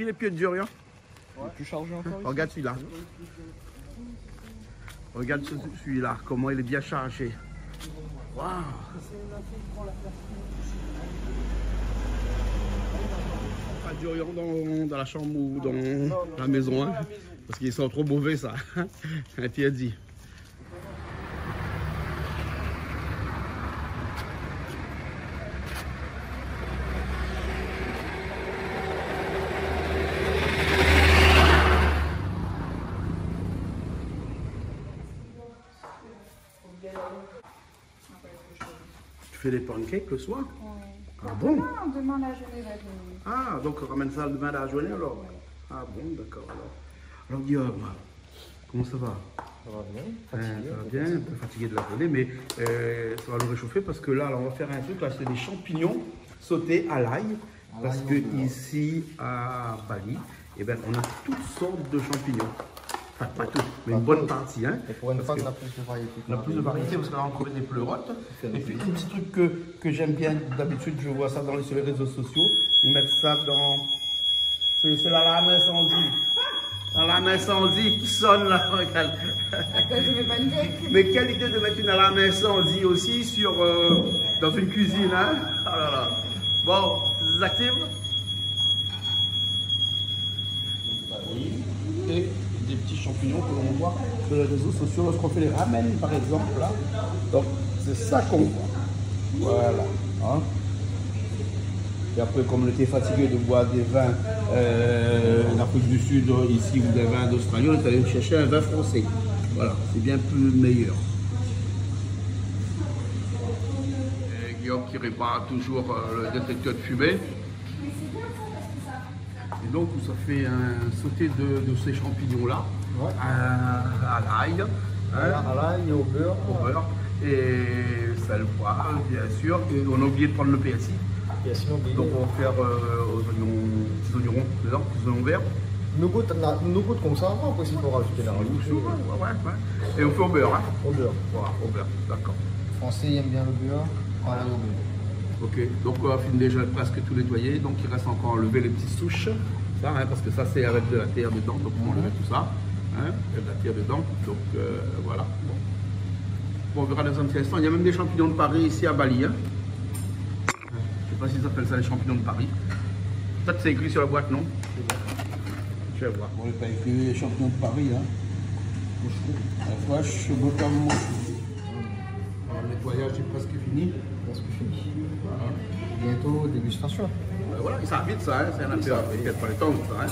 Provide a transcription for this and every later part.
Puis les pieds durs, hein. Ouais. Plus chargé encore. Regarde celui-là. Regarde celui-là, comment il est bien chargé. Waouh. Pas d'Orient dans la chambre ou dans la maison, hein, parce qu'ils sont trop mauvais, ça. Interdit. Tu fais des pancakes le soir? Ouais. Ah bon? Demain la journée va venir. Ah, donc on ramène ça demain à la journée alors? Ah bon, d'accord alors. Alors Guillaume, comment ça va? Ça va bien. Fatigué, ça va bien, un peu fatigué de la journée, mais ça va nous réchauffer parce que là, on va faire un truc, là c'est des champignons sautés à l'ail. Parce que ici à Bali, eh ben, on a toutes sortes de champignons. Enfin, pas toutes, mais une bonne partie. Hein, et pour une fois, on a plus de variété. On a plus de variété parce qu'on a encore des pleurotes. Et puis, un petit truc que j'aime bien, d'habitude, je vois ça sur les réseaux sociaux. Ils mettent ça dans. C'est l'alarme incendie. L'alarme incendie qui sonne là, regarde. Mais quelle idée de mettre une alarme incendie aussi sur, dans une cuisine, hein? Oh là là. Bon, j'active. Et des petits champignons que l'on voit sur les réseaux sociaux lorsqu'on fait les ramen par exemple là. Donc c'est ça qu'on voit. Voilà. Hein. Et après, comme on était fatigué de boire des vins d'Afrique du Sud ici ou des vins d'Australie, on est allé chercher un vin français. Voilà, c'est bien plus meilleur. Et Guillaume qui répare toujours le détecteur de fumée. Et donc ça fait un sauté de ces champignons-là, ouais, à l'ail. Hein, à l'ail et au beurre. Et sel, poivre, bien sûr. Et on a oublié de prendre le persil. Donc on va faire aux petits oignons ronds dedans, aux oignons verts. Nous goûte comme ça, après il faut rajouter la rajouter. Ouais. Et on fait au beurre. Hein. Au beurre. Voilà, au beurre, d'accord. Les Français aiment bien le beurre, on va aller au beurre. Ok, donc on a fini déjà presque tout nettoyer, donc il reste encore à enlever les petites souches, ça, hein, parce que ça c'est avec de la terre dedans, donc on enlève tout ça, hein, il y a de la terre dedans, donc voilà. Bon, on verra dans un petit instant, il y a même des champignons de Paris ici à Bali. Hein. Je ne sais pas s'ils appellent ça les champignons de Paris. Peut-être c'est écrit sur la boîte, non? Je vais voir. Bon, il n'est pas écrit les champignons de Paris, hein. Wesh, mouchou. Le nettoyage est presque fini. Voilà. Bientôt dégustation. Voilà, ça va vite ça, hein. C'est un affaire, il n'y a pas le temps ça. Hein.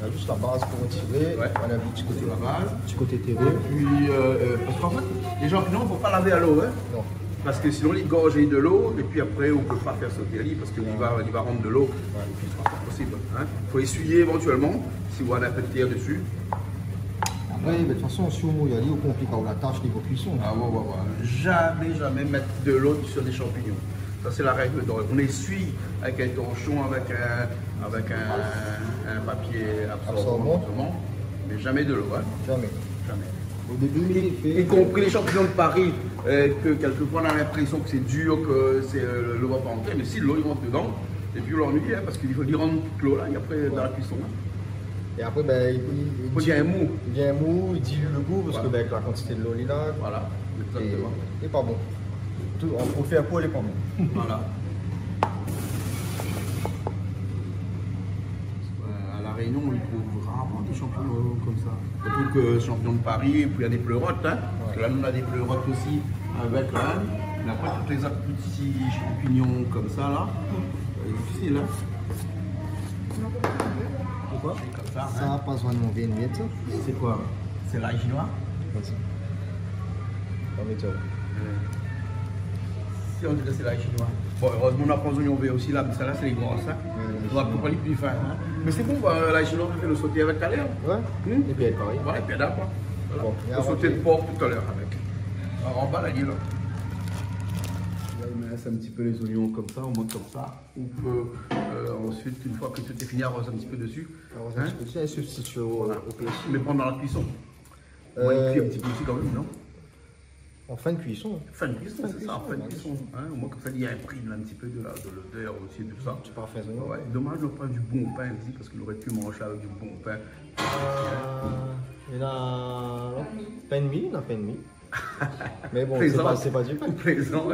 On a juste la base pour retirer, ouais. On a le petit côté la base, petit côté TV. Et puis, parce qu'en fait, les champignons, il ne faut pas laver à l'eau. Hein. Non. Parce que sinon, ils gorgent de l'eau, et puis après, on ne peut pas faire sauter le lit parce qu'il va rendre de l'eau. Ouais. C'est pas possible. Hein. Il faut essuyer éventuellement, si vous avez un peu de terre dessus. Après, de toute façon, si on mouille à lit, on complique la tâche niveau cuisson. Ah ouais. Jamais mettre de l'eau sur des champignons. Ça, c'est la règle d'or. On essuie avec un torchon, avec un papier absorbant, mais jamais de l'eau. Hein. Jamais. Au début, y compris les champignons de Paris, que quelquefois on a l'impression que c'est dur, que l'eau va pas entrer, mais si l'eau rentre dedans, et puis l'ennui, hein, parce qu'il faut y rendre toute l'eau là, et après dans la cuisson. Hein. Et après, ben, il y a un mou. Il y a un mou, il dilue le goût, parce que ben, avec la quantité de l'eau, il est là. Voilà, exactement. Et pas bon. On fait un pot, elle est pas bon. Voilà. À La Réunion, on trouve rarement des champignons comme ça. Surtout que champignons de Paris, et puis il y a des pleurotes. Hein. Parce que là, nous, on a des pleurotes aussi avec là. Mais après, tous les autres petits champignons comme ça, là, c'est difficile. Hein. Pourquoi? Ça, hein. Passe vraiment bien vite. C'est quoi? C'est l'ail chinois? Vas-y. On met ça. Si on dit que c'est l'ail chinois. Bon, heureusement, on a pris les oignons verts aussi là, mais ça là, c'est les gros, ça. On va pas les plus fins. Hein. Mais c'est bon, l'ail chinois, on fait le sauter avec tout à l'heure. Ouais. Et puis elle pareil. Voilà, et puis elle a quoi. Voilà. Bon, on sauter de porc tout à l'heure avec. Alors, en bas, la gueule. Là, il me laisse un petit peu les oignons comme ça, on monte comme ça. On peut ensuite, une fois que tout est fini, arroser un petit peu dessus. Arroser un petit peu dessus et substituer au persil. Mais pendant la cuisson. On va y cuire un petit peu aussi quand même, non? En fin de cuisson. Fin de cuisson, c'est ça, fin de cuisson. Hein, au moins, comme ça, il y a un prix un petit peu de l'odeur aussi, tout ça. C'est parfait, ça. Ouais, dommage de ne pas du bon pain ici, parce qu'il aurait pu manger avec du bon pain. Il a pain de mie, il a pain de mie. Mais bon, Plaisant. c'est pas du pain. Plaisant.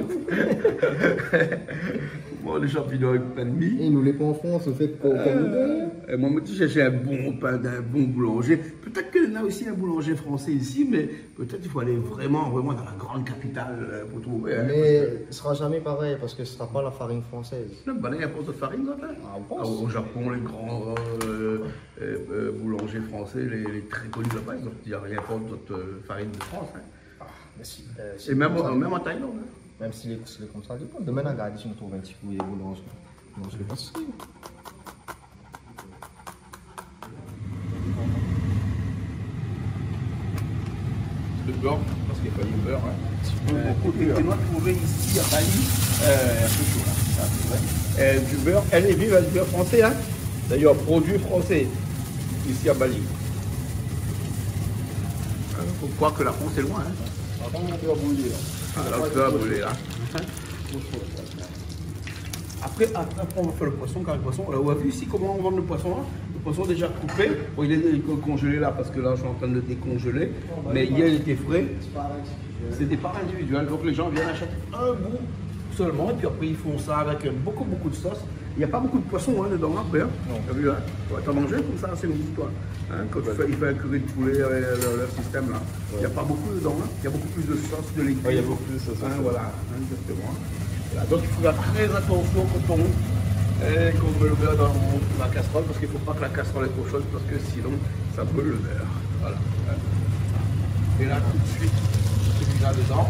Bon, les champignons avec pain de mie. Et nous, les pains en France, on fait comme nous. Moi, je me dis, j'ai un bon pain d'un bon boulanger. Peut-être qu'il y en a aussi un boulanger français ici, mais peut-être qu'il faut aller vraiment, vraiment dans la grande capitale pour trouver. Hein, Mais ce sera jamais pareil parce que ce sera pas la farine française. il n'y a pas d'autres farines, là. Ah, on pense. Au Japon, les grands boulangers français, les très connus là-bas, il n'y a rien d'autre farine de France. Hein. Mais si, Et même en Thaïlande. Hein. même si les contrats dépendent. Demain, on regarde si on trouve un petit peu des boulangeries. Non, je ne l'ai pas su. Le beurre, parce qu'il n'y a pas du beurre. Hein. Tu dois trouver ici à Bali, un peu chaud là, ça, c'est vrai. Du beurre, elle est vive, du beurre français, hein. D'ailleurs, produit français, ici à Bali. Il faut croire que la France est loin. Hein. Attends, on peut bouillir. Ah, là, on peut la brûler là. Après, on va faire le poisson, car le poisson, on a vu ici comment on vend le poisson là. Le poisson déjà coupé, bon, il est congelé là parce que là je suis en train de le décongeler, mais hier il était frais, c'est des parts individuelles, donc les gens viennent acheter un bout seulement et puis après ils font ça avec beaucoup de sauce. Il n'y a pas beaucoup de poisson hein, dedans après, hein. T'as vu, hein? Tu as mangé comme ça, c'est une histoire. Hein? Quand il fait un curry de poulet, leur système là, il n'y a pas beaucoup dedans, hein. Il y a beaucoup plus de sauce, de légumes. Il y a beaucoup plus de sauce. Hein, voilà, hein, exactement. Voilà, donc il faut faire très attention quand on met le beurre dans la casserole, parce qu'il ne faut pas que la casserole est trop chaude, parce que sinon ça brûle le beurre. Voilà. Et là tout de suite, celui-là dedans.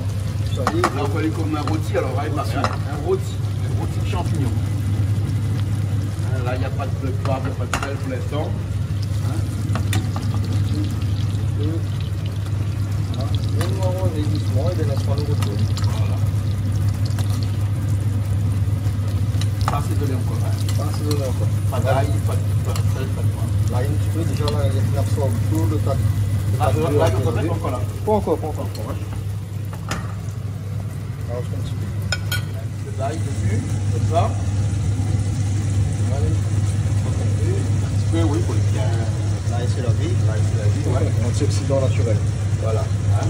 Là on peut aller comme un rôti, alors là, un rôti de champignons. Hein, là il n'y a pas de poivre, il n'y a pas de sel pour l'instant. Hein. On va arranger doucement et bien on fera le retour. Voilà. Pas assaisonné encore. Hein. Pas assaisonné encore. Pas d'ail, pas de sel, pas de poivre. Là, un petit peu, déjà, là, il absorbe tout le tas. Là, il faut mettre encore là. Pas encore. Ouais. Alors, je fais un petit peu. De l'ail dessus, comme ça. Allez. Un petit peu, oui, pour les bien. Là, c'est la vie. Là, c'est la vie, ouais. Antioxydant naturel. Voilà. Hein.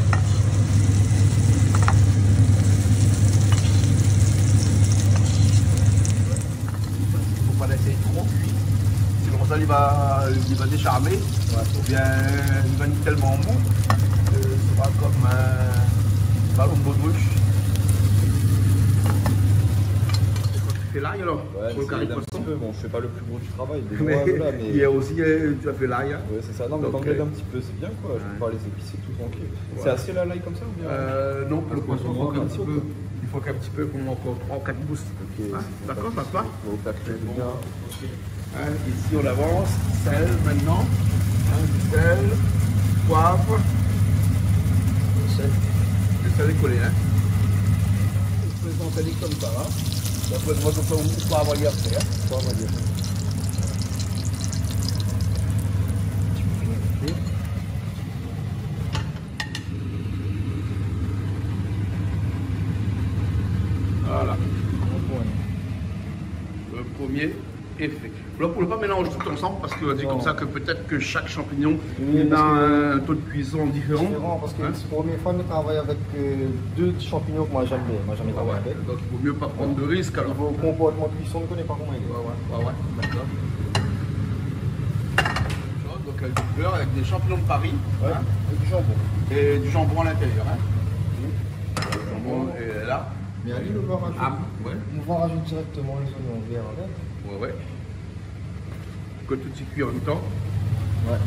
Il ne faut pas laisser trop cuit. Sinon, ça, il va décharmer. Ouais. Ou bien, il va être tellement mou que ce sera comme un ballon de baudruche. Tu fais l'ail alors pour le carré de poisson. Bon, je fais pas le plus gros du travail, Mais il y a aussi, tu as fait l'ail. Hein. Ouais, c'est ça. Non, mais Donc, t'en un petit peu, c'est bien quoi. Je peux pas les épicer tout tranquille. Ouais. C'est assez la l'ail comme ça ou bien Non, pour le poisson, faut il un faut qu'un petit peu, qu'on en prend 4 boosts. Ok, Hein, c'est d'accord, ça te va? Faut tacler bien. Hein, ici on avance, sel maintenant, hein, du sel, poivre, le sel est collé. Hein. Je peux les comme ça. Hein. Après, moi je peux on va envoyer après. Hein. Voilà. Le premier est fait. Là, pour ne pas mélanger tout ensemble, parce que c'est comme ça que peut-être que chaque champignon Oui, a un taux de cuisson différent. différent parce que Hein. c'est la première fois que je travaille avec deux champignons que moi j'aime bien. Moi jamais Ah travaillé ouais. avec. Donc il vaut mieux pas prendre de risques alors. Niveau comportement de cuisson, je ne connais pas comment il est. Ouais. D'accord. Donc avec du beurre, avec des champignons de Paris. Ouais. Hein, Et du jambon. et du jambon à l'intérieur. Hein. Le jambon est là. Mais allez, on va rajouter. Ah, ouais. On va rajouter directement les oignons verts avec. Ouais. Que tout y cuit en même temps. Ouais.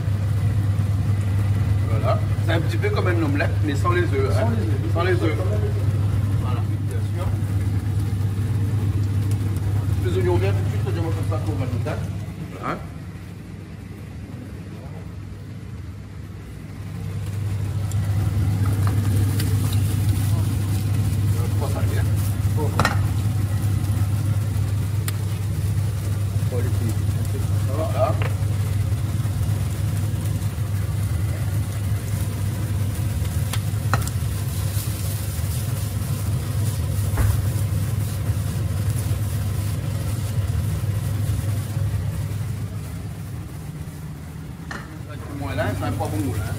Voilà. C'est un petit peu comme un omelette, mais sans les œufs. Hein. Sans les œufs. Voilà, bien sûr. Les oignons verts, tout de suite, on comme ça pour rajouter. Voilà. Trois salés. Voilà. là, c'est un poivron moule. Hein.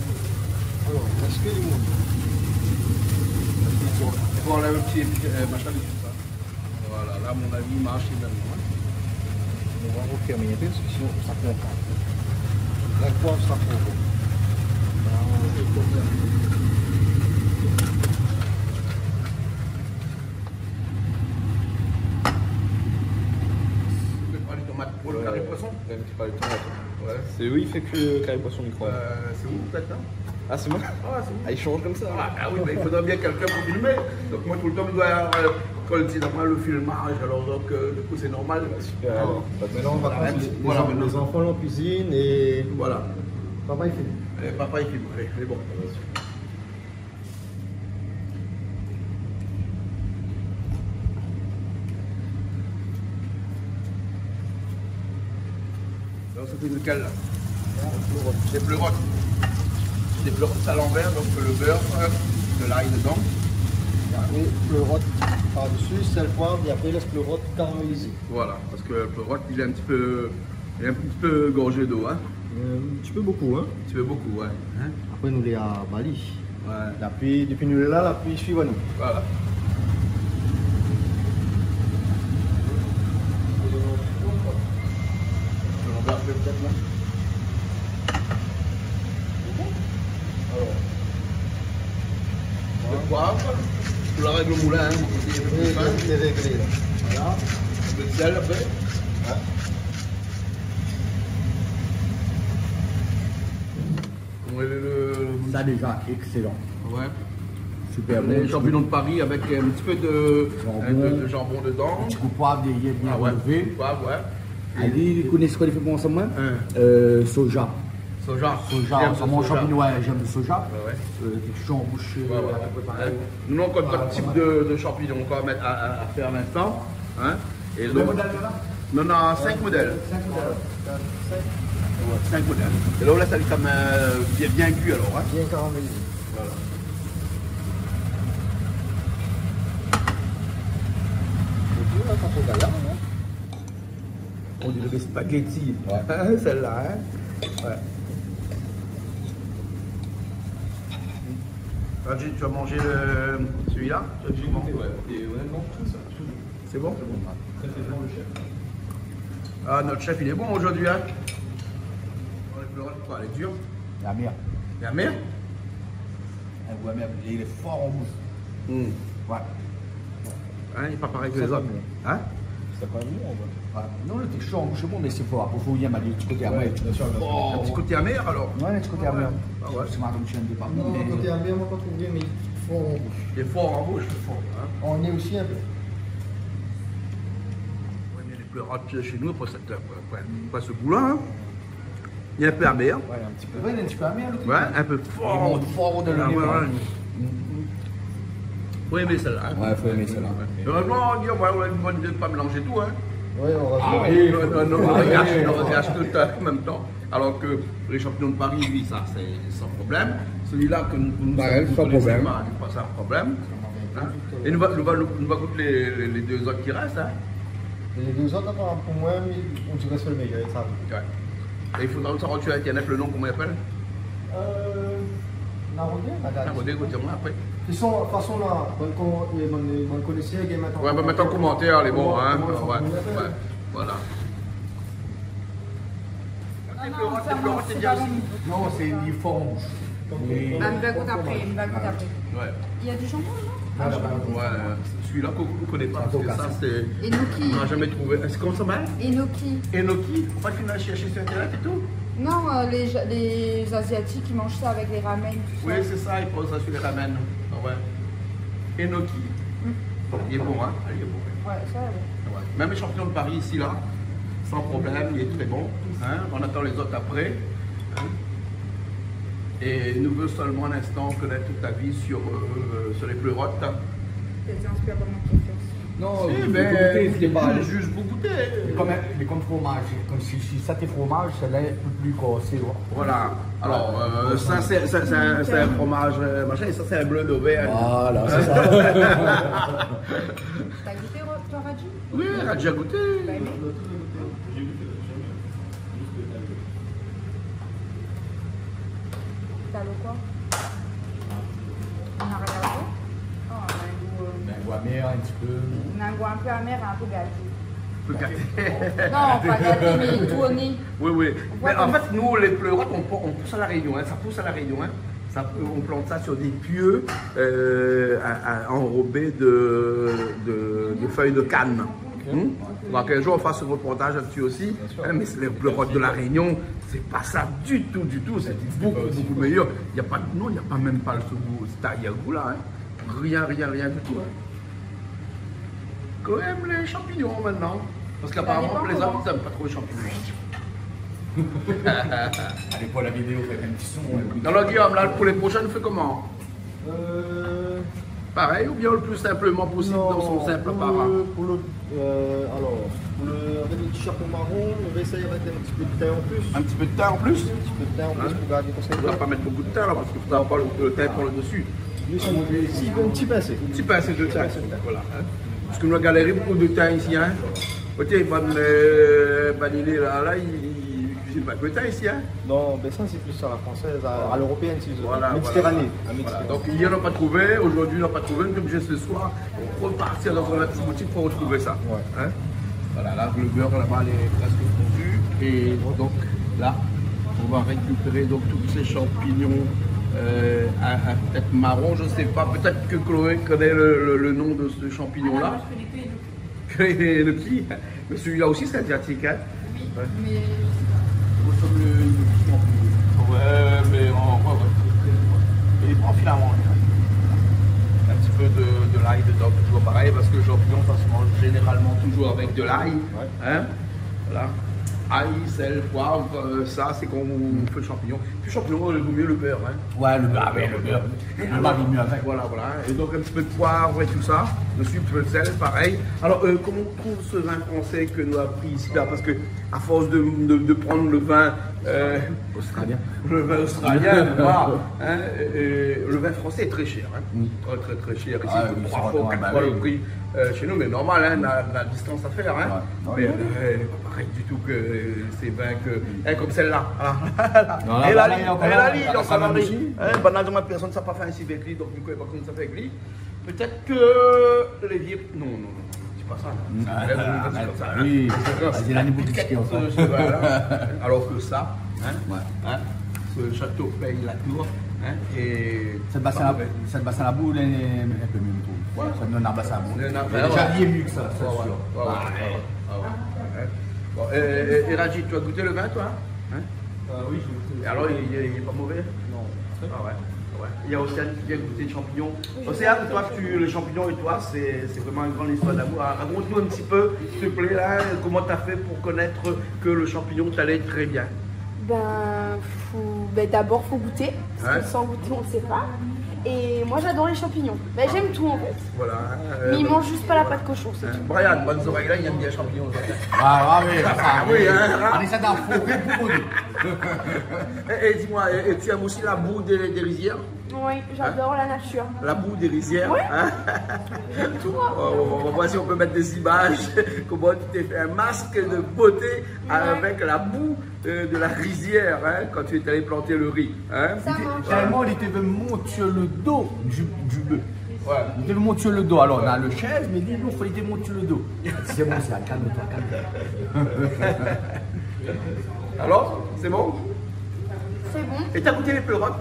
Alors, est-ce que du monde? Il faut enlever le petit machin de tout ça. Voilà, là, à mon avis, il marche également. On va refermer un peu parce que sinon ça prend pas. La poivre, ça prend pas. Pour le carré poisson. Même tu parles de tomates. Ouais. C'est oui, il fait que le carré poisson micro. C'est où peut-être hein. Ah, c'est moi. Ah, c'est où Ah, il change comme ça. Ah oui, mais il faudrait bien quelqu'un pour filmer. Donc moi tout le temps je dois collecter le filmage, alors donc du coup c'est normal. Super. Alors, Maintenant, on va Arrête. prendre Voilà, maintenant. les enfants en cuisine et Voilà. papa il fait. Et papa il filme. Allez, c'est bon. Alors ça fait lequel là? Des pleurotes. Des pleurotes à l'envers, donc le beurre, de l'ail dedans. Et après, pleurote par-dessus, sel, poivre, et après, laisse pleurote caramélisée. Voilà, parce que le pleurote il est un petit peu gorgé d'eau. Hein. Un petit peu beaucoup, hein. Un petit peu beaucoup, ouais. Hein. Après, nous les à Bali. Ouais. Depuis nous là, la pluie suit à nous. Voilà. On va faire peut-être là. Alors, le poivre, pour la règle au moulin, hein, on dit un peu plus fin. C'est réglé là. Voilà, un peu de sel après. Ouais. Ça déjà, excellent. Ouais. Super bon. Les champignons de Paris avec un petit peu de Jambon. de jambon dedans. Un petit coup de poivre, des yeux bien Ah ouais, relevés. poivre, ouais. Allez, vous connaissez quoi les fait bon ensemble? Soja. Soja. Soja, J'aime ça le mange soja. champignon, ouais, j'aime le soja. Ouais, ouais. Quelque chose en bouche, Ouais, ouais. à peu près pareil. Nous, on a pas de type de champignons qu'on va mettre à faire maintenant. Hein. Et Le donc, modèle là? nous, on a 5 modèles. 5 modèles. 5 modèles. Et là, ça lui comme bien cuit alors. Hein. Bien caramélisé. Voilà. Et puis là, quand on regarde, hein. On dirait des spaghettis. Ouais. Celle-là. Hein. Ouais. Raji, tu vas manger celui-là? J'ai goûté, ouais. Et honnêtement, je trouve ça. C'est bon? Très très bon le chef. Ah, notre chef, il est bon aujourd'hui. Hein. Elle est dure. La mer. La mer? La mer, il est fort en bouche. Ouais. Hein, il n'est pas pareil que Ça les va autres. bien. Hein? C'est quand même bon en vrai. Ouais. Non, le texture en bouche est bon, mais c'est fort. Il faut y aller du petit côté amer. bien sûr, bien sûr. Un petit côté amer alors? Ouais, le petit côté amer. Ah ouais. C'est marrant, je ne pas. Non, côté amer, moi, pas trouvé, mais fort en bouche. Il est fort en bouche. Fort, hein. On est aussi un peu. Ouais, mais les pleurotes chez nous, pas ce goût-là. Hein. Il est un peu amer. Ouais, un petit peu. Ouais, il est un petit peu amer le truc. Ouais, un peu fort. Il monte fort de Ah, l'olive. ouais, ouais. Faut aimer celle-là. Hein. Ouais, faut aimer celle-là. Heureusement, on a une bonne idée de ne pas mélanger tout. Hein. Oui, on va Ah faire. oui. On gâche tout en même temps. Alors que les champignons de Paris, oui, ça c'est sans problème. Celui-là que nous Pareil, sans problème. pas ça problème. Hein. Et nous va goûter les deux autres qui restent. Hein. Et les deux autres, apparemment, pour moi, on dirait que c'est le meilleur, ça. Ouais. Et il faudra savoir tu as le nom, comment il appelle? Narodé, madame. Ah, vous dites-moi après. De toute façon, là, on connaissait, il y a maintenant. Ouais, bah mettre en commentaire les bons, hein. Comment Ouais, il faut ouais, voilà. c'est pas bon. Non, c'est il est fort en bouche. Il va goûter après, il va goûter après. Ouais. Il y a du jambon, non? Ouais, celui-là qu'on ne connaît pas, parce que ça c'est. Enoki. On n'a jamais trouvé. Est-ce qu'on s'en met? Enoki. Enoki, on va finir à chercher sur internet et tout. Non, les Asiatiques, ils mangent ça avec les ramen. tout Oui, ça. c'est ça, ils posent ça sur les ramen. Ah ouais. Enoki. Il est bon, hein? Ah, il est bon. Ouais, ça, ouais. Ouais. Même les champignons de Paris ici, là, sans problème, il est très bon. Hein? On attend les autres après. Hein? Et nous veut seulement un instant connaître toute ta vie sur les pleurotes. C'est inspiré par mon kiff. Non, Si, il faut mais goûter, c'est pas. juste pour goûter. Mais comme fromage, comme si ça t'est fromage, celle-là est un peu plus corsée. Voilà. Alors, ça c'est un fromage machin, et ça c'est un bleu d'Auvergne. Voilà, c'est ça. T'as goûté, toi, Raji? Oui, elle a déjà goûté. T'as aimé? regardé quoi? On a regardé? Oh, on a un goût, Ben, goût amer, un petit peu. on a un goût un peu amer et un peu gâté. Peu gâté. Non, pas gâté, mais tourné. Oui, oui. Mais Ouais, en fait, nous, les pleurotes, on pousse à la Réunion. Hein. Ça pousse à la Réunion. Hein. On plante ça sur des pieux enrobés de feuilles de canne. Donc un jour on fasse ce reportage là-dessus aussi, hein, mais les pleurotes de la Réunion, c'est pas ça du tout, c'est beaucoup meilleur. Il n'y a pas, non, il n'y a pas même pas ce goût, cet arrière-goût là, hein. Rien du tout. Hein. Quand même les champignons maintenant, parce qu'apparemment les hommes n'aiment pas trop les champignons. Allez, pour la vidéo, faites un petit son. Alors Guillaume, là pour les prochaines, fais comment? Pareil ou bien le plus simplement possible dans son simple apparat? Avec le t-shirt marron, on va essayer avec un petit peu de thym en plus. Un petit peu de thym en plus? Un petit peu de thym en plus pour garder On ne conservé. va pas mettre beaucoup de thym là parce que tu n'as pas le thym pour le dessus. Un petit pincé. Un petit pincé de thym. Voilà. Hein. Parce que nous avons galéré beaucoup de thym ici. Hein. Ok, Banilé là, il cuisine pas que le thym ici. Hein. Non, ben ça c'est plus à la française, à l'européenne, si je Voilà, Méditerranée. Voilà. Donc hier on n'a pas trouvé, aujourd'hui on n'a pas trouvé, on est obligé ce soir pour repartir dans une petite boutique pour retrouver ça. Ouais. Hein. Voilà, là le beurre là-bas il est presque fondu et donc là on va récupérer donc tous ces champignons peut-être marron, je ne sais pas, peut-être que Chloé connaît le nom de ce champignon là. Le qui? Mais celui-là aussi c'est asiatique. Hein. Oui, Ouais. mais Comme le ouais, mais il est pas filament. Un petit peu de l'ail dedans, toujours pareil, parce que le champignon, ça se mange généralement toujours avec de l'ail. Ouais. Hein? Voilà. Ail, sel, poivre, ça c'est quand on fait le champignon. Puis le champignon, il vaut mieux le beurre. Hein? Ouais, le beurre, le beurre. Le marie mieux avec. Voilà. Et donc un petit peu de poivre et tout ça. Dessus, un peu de sel, pareil. Alors, comment on trouve ce vin français que nous avons pris ici là? Parce que à force de prendre le vin Australien. le vin australien, voilà, hein, le vin français est très cher. Hein. Très cher. Ici, Ah, oui, 3 fois, 4 fois le prix chez nous, mais normal, hein, la distance à faire. Hein. Ouais. Mais elle n'est pas pareille du tout que ces vins comme celle-là. Non, Et là, la il y a encore lit, là, il y a ça encore va la aussi. lit. Banal, personne ne sait pas faire ainsi avec lui, donc du coup, il n'y a pas comment ça fait avec lui. Peut-être que les vieux. Non, c'est pas ça. Oui, c'est la niveau Piquette, qui ce vin-là. Alors que ça, hein, hein, ce château paye la tour. Hein, et Cette bassin à la boule, elle est un peu mieux, je trouve. Ça donne un bassin à boule. Ouais. Déjà, il est mieux que ça, c'est sûr. Bon, et Raji, tu as goûté le vin, toi? Hein? Oui, j'ai goûté. Et alors, il est pas mauvais? Non. Ah ouais. Il y a Océane qui vient goûter les champignons. Océane, toi, les champignons et toi, c'est vraiment une grande histoire d'amour. Raconte-nous un petit peu, s'il te plaît, là, comment tu as fait pour connaître que le champignon t'allait très bien. D'abord, faut goûter, parce Ouais. que sans goûter, on ne sait pas. Et moi, j'adore les champignons. J'aime tout en fait. Voilà. Mais ils mangent juste pas la pâte cochon, c'est tout. Brian, bonnes oreilles là, il aime bien les champignons. Oui, hein. On essaie d'en fourrer pour nous. Et dis-moi, et tu aimes aussi la boue des rizières? Oui, j'adore la nature. La boue des rizières? Ouais. Hein? J'aime tout. On va voir si on peut mettre des images. Comment tu t'es fait un masque de beauté avec la boue de la rizière, hein, quand tu es allé planter le riz. Hein? ça marche. Tellement, il était venu monter sur le dos du bœuf. Ouais. Il était venu monter sur le dos. Alors, on a le chaise, mais dis-nous, il fallait monter sur le dos. C'est bon, c'est calme-toi, calme-toi. Alors, c'est bon? C'est bon. Et t'as goûté les pleurotes?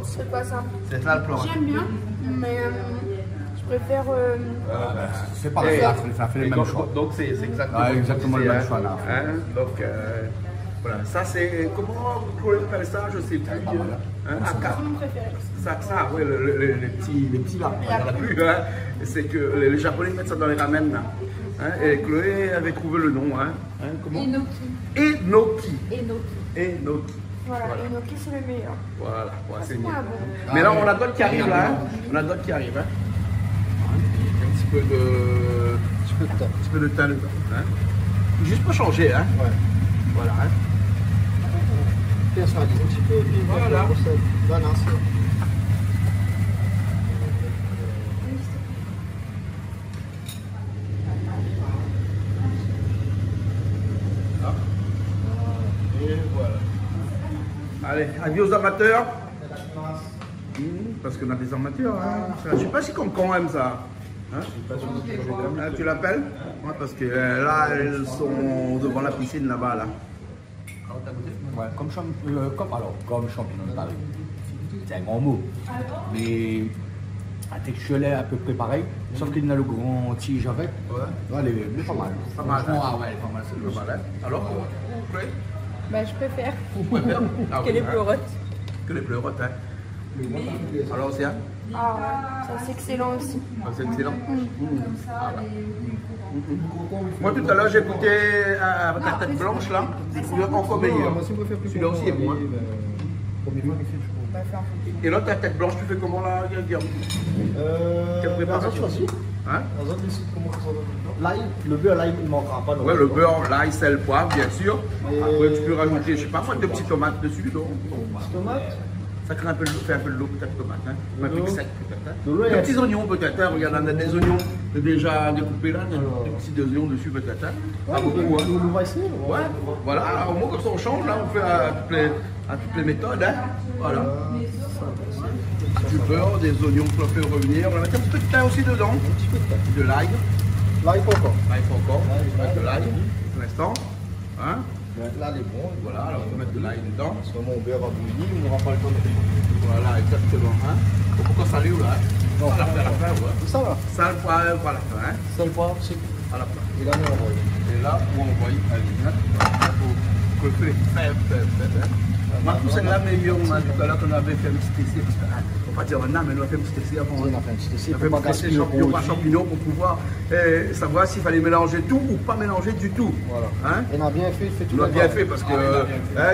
C'est pas ça. C'est ça le pleurote. J'aime bien, mais je préfère. C'est pas grave, ça fait les mêmes choix. Donc c'est exactement, Ouais, exactement le même choix, là. Hein? Donc voilà, ça c'est comment on appelle ça, je sais plus. Hein? C'est mon préféré. Ça, ouais, les petits là, il n'y en a plus. Hein? C'est que les Japonais mettent ça dans les ramen. Là. Hein? Et Chloé avait trouvé le nom. Hein? Comment? Enoki. Enoki. Enoki. Voilà, Enoki, c'est le meilleur. Voilà, ouais, c'est mieux. Ouais, bon. Mais là, on a d'autres qui arrivent là. Hein? On a d'autres qui arrivent. Hein? Un petit peu de thym dedans. Hein? Juste pour changer. Hein? Ouais. Voilà. Hein? Bien sûr, un petit peu, puis Voilà. Voilà, c'est. Et voilà. Allez, avis aux amateurs. Parce qu'on a des amateurs. Hein. Je sais pas si Concon aime ça. Hein? Tu l'appelles? Ouais, parce que là, elles sont devant la piscine là-bas. Là. Ouais, comme champignon de Paris. C'est un grand mot. Mais la texture est à peu près pareil, sauf qu'il y a le grand tige avec. Ouais. Elle est pas mal. Pas mal. Franchement, ouais, elle est pas mal. C'est pas mal. Hein. Alors, vous préférez? Bah, je préfère Vous préférez? Ah, que les hein. pleurotes. Que les pleurotes, hein. Alors, c'est Ah, ça c'est excellent aussi. c'est excellent. Moi, tout à l'heure, j'ai goûté avec la tête blanche, là. J'ai trouvé encore meilleur. Celui-là aussi est bon. Hein. Et là, ta tête blanche, tu fais comment là, Guillaume? Quelle préparation? Hein? L'ail, le beurre, l'ail, il ne manquera pas. Ouais, le beurre, l'ail, sel, poivre, bien sûr. Après, tu peux rajouter, je sais pas moi, 2 petites tomates dessus, donc. Tomate. Ça crée un peu de l'eau, fait un peu de l'eau, peut-être tomate, hein. Un peu sec, peut-être. De l'eau, Hein. il y a- Des petits oignons, peut-être, hein. Regarde, on a des oignons déjà découpés là, des petits oignons dessus, peut-être, hein. Pas beaucoup, hein. On va essayer. Ouais, voilà, alors, au moins comme ça on change, là, on fait à toutes les méthodes, hein. Voilà. Du beurre, des oignons qu'on fait revenir. On va mettre un petit peu de thym aussi dedans. Un petit peu de thym. De l'ail. L'ail, pas encore. Là, il faut encore. On va mettre de l'ail pour l'instant. Hein? Là, il est bon. Voilà, alors on va mettre de l'ail dedans. Parce que mon beurre va bouillir, on n'aura pas le temps de faire. Voilà, exactement. Hein? Faut pourquoi ça lui, là? Non, à la fin, ouais. C'est ça là. Ça, le poivre, à la fin, hein? Seul poivre, c'est À la fin. Et là, on envoie. Et là, où on voit, allez, hein? Faut que le fait, hein? Moi, tout celle-là, mais on a dit tout à l'heure qu'on avait fait un petit essai, parce qu'on ne va pas dire un an, mais on a fait un petit essai avant. On a fait un petit essai On a fait pour un pas petit essai gaspiller champignon le par produit. champignon pour pouvoir savoir s'il fallait mélanger tout ou pas mélanger du tout. Voilà. Hein? On a bien fait, On a bien fait parce que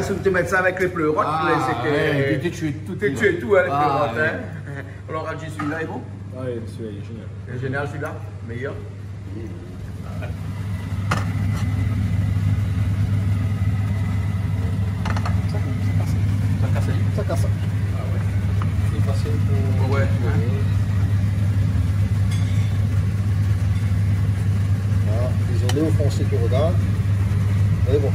si on te mettre ça avec les pleurotes, c'était. T'es tué tout. T'es tué tout avec les Ah, pleurotes. Hein? Alors, Adji, celui-là est bon? Ouais, celui-là, il est génial. C'est génial celui-là? Meilleur? Ça casse lui? Ça casse. Ah ouais. C'est facile pour. Ouais. Voilà. Désolé aux Français qui regardent. Mais bon. Bon.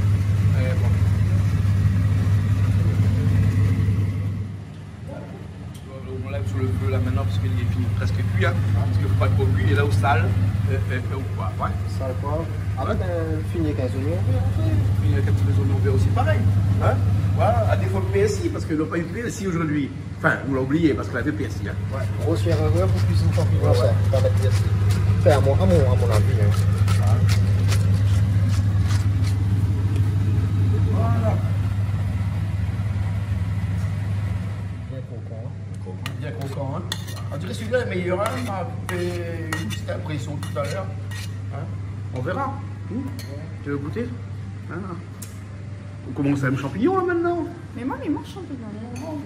On lève sur le feu là maintenant parce qu'il est fini presque cuit. Hein, parce qu'il ne faut pas trop cuit. Il est là au sale. Au poivre. Ouais. Ça, le poivre. Avec un fini avec un oignon. Il y a quelques petits oignons verts aussi pareil. Hein? Voilà, à défaut de PSI, parce qu'il n'a pas eu de PSI aujourd'hui. Enfin, vous l'oubliez parce qu'il avait PSI. Hein. Ouais. Grossière erreur pour cuisiner champignon, ça. Pas mettre ici. Enfin, à mon avis. Hein. Voilà. Bien concon. Bien content. Hein? On dirait celui-là est meilleur. Hein? On m'a fait une petite impression tout à l'heure. Hein? On verra. Tu veux goûter? Hein? On commence à aimer champignon là maintenant. Mais moi, il mange champignon.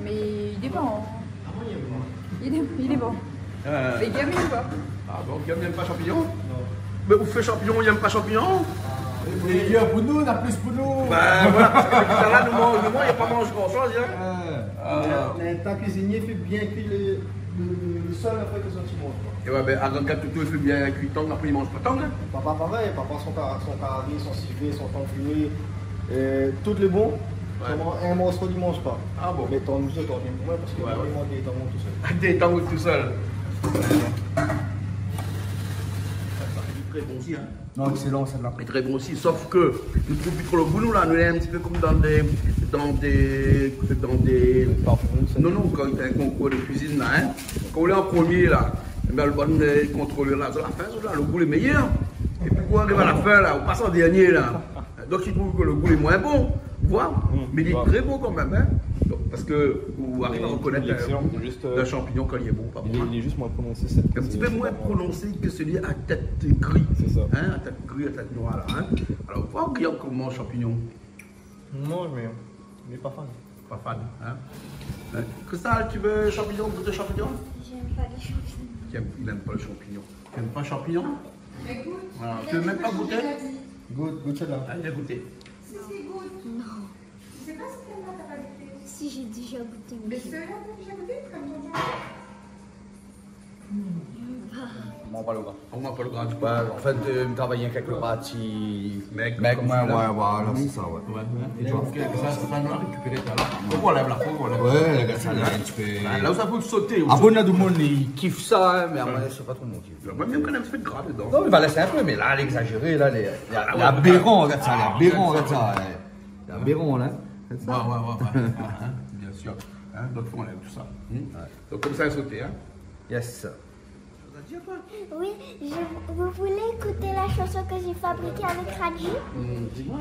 Mais il est bon. Il est bon. Les gamins ou pas? Ah bon, Guillaume n'aime pas champignon? Mais vous faites champignon, il n'aime pas champignon? Il y a pour nous, on a plus pour nous. Ben voilà, parce que depuis là, nous, il n'y a pas mangé grand chose. Hein? Ta cuisinier fait bien cuire le sol après que son petit mange. Et ouais, ben, avant que tout il fait bien cuit tant, après il mange pas tant. Hein? Papa pareil, papa son carré, son civet, son enfumé, tout le bon. Ouais. Seulement un morceau il ne mange pas. Ah bon? Mais tant mieux, tant bien pour moi parce que Ouais, ouais. il mange des temps tout seul. Des temps tout seul. Ça fait très bon aussi, hein? Non, excellent celle-là. Mais très bon aussi, sauf que nous trouvons plus trop le goût, nous là, nous est un petit peu comme dans des. Non, non, quand il y a un concours de cuisine là, hein, quand on est en premier là, eh bien, le bon contrôleur là, à la fin, là, le goût est meilleur. Et puis quand on arrive à la fin là, on passe en dernier là. Donc il trouve que le goût est moins bon, voilà. Mais il est très bon quand même, hein. Donc, parce que vous arrivez à reconnaître un champignon quand il est bon, pas bon. Hein. Il est juste moins prononcé cette Un petit peu moins prononcé que celui à tête gris. C'est ça. Hein, à tête gris, à tête noire là. Hein. Alors, voir Guillaume comment mange champignon. Non, mais pas fan. Pas fan. Hein. Hein. Cristal, tu veux champignon, goûter champignon? J'aime pas les champignons. Il n'aime pas le champignon. Tu n'aimes pas champignon? Mais écoute, Voilà. Tu veux même pas goûter? Goûte celle-là. Ah, il a goûté. Si, si, goûte. Non. Je sais pas si t'aimes t'as pas goûté. Si j'ai déjà goûté. Mais ceux-là, t'as déjà goûté comme ton On parle au gars. On m'a pas le grand du Ouais, en fait, je travaillais quelque part, Mec, mec, comme ouais, celui-là. voilà, c'est ça, ouais. Ouais. Et tu vois que ça va récupérer tout à l'heure. Faut qu'on lève là, faut qu'on lève. Ouais, les gars, ça là, un petit peu. Là où ça peut sauter. Après, on a tout le monde qui kiffe ça, mais après, c'est pas trop mon kiff. Moi, même quand même un petit peu de gras dedans. Non, il va laisser un peu, mais là, l'exagéré, là, l'aberrant, regarde ça, l'aberrant, regarde ça. L'aberrant, là. Ouais. Bien sûr. Hein, donc, faut qu'on lève tout ça. Donc, comme ça, il sauter. Hein. Yes. Oui, vous voulez écouter la chanson que j'ai fabriquée avec Radji? Dis-moi.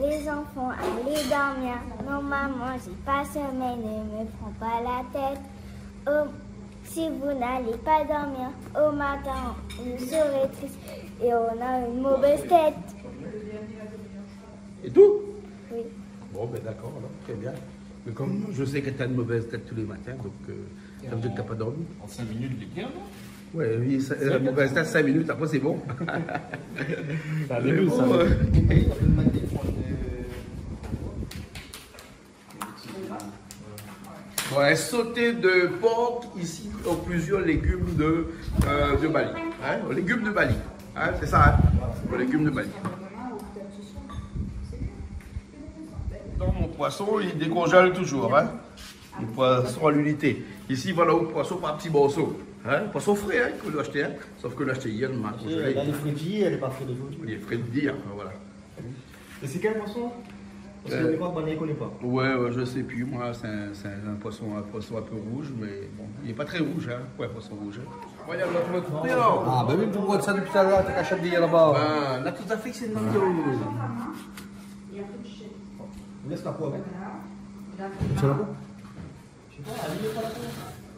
Les enfants, allez dormir. Non, maman, j'ai pas sommeil, ne me prends pas la tête. Oh, si vous n'allez pas dormir, au matin, vous serez triste et on a une mauvaise tête. Et tout? Oui. Bon, ben d'accord, alors, très bien. Mais comme je sais que tu as une mauvaise tête tous les matins, donc ça veut dire que tu n'as pas dormi. En 5 minutes, les gars, non? Ouais, oui, la mauvaise tête, 5 minutes, après c'est bon. T'as début, ça. Ouais, sauté de porc ici aux plusieurs légumes de Bali. Hein, aux légumes de Bali. Hein, c'est ça, hein, aux légumes de Bali. Dans mon poisson, il décongèle toujours. Hein. Le poisson à l'unité. Ici, voilà le poisson par petits morceaux. Hein, poisson frais, hein, qu'on doit acheter. Hein. Sauf que l'acheter hier, on m'a congelé. Elle est fritie, elle est pas fraîche aujourd'hui. Il est frais de dire, voilà. Et c'est quel poisson? Parce que les fois, on ne connaît pas. Ouais, je sais plus. Moi, c'est un poisson un peu rouge, mais bon, il n'est pas très rouge, hein. Ouais, poisson rouge. Regarde, là, tu vas couper, alors. Ah, ben oui, tu vois ça depuis tout à l'heure, t'as qu'à dire là-bas. Ben, là, tout à fait, c'est une vidéo. Laisse la peau avec. C'est la peau?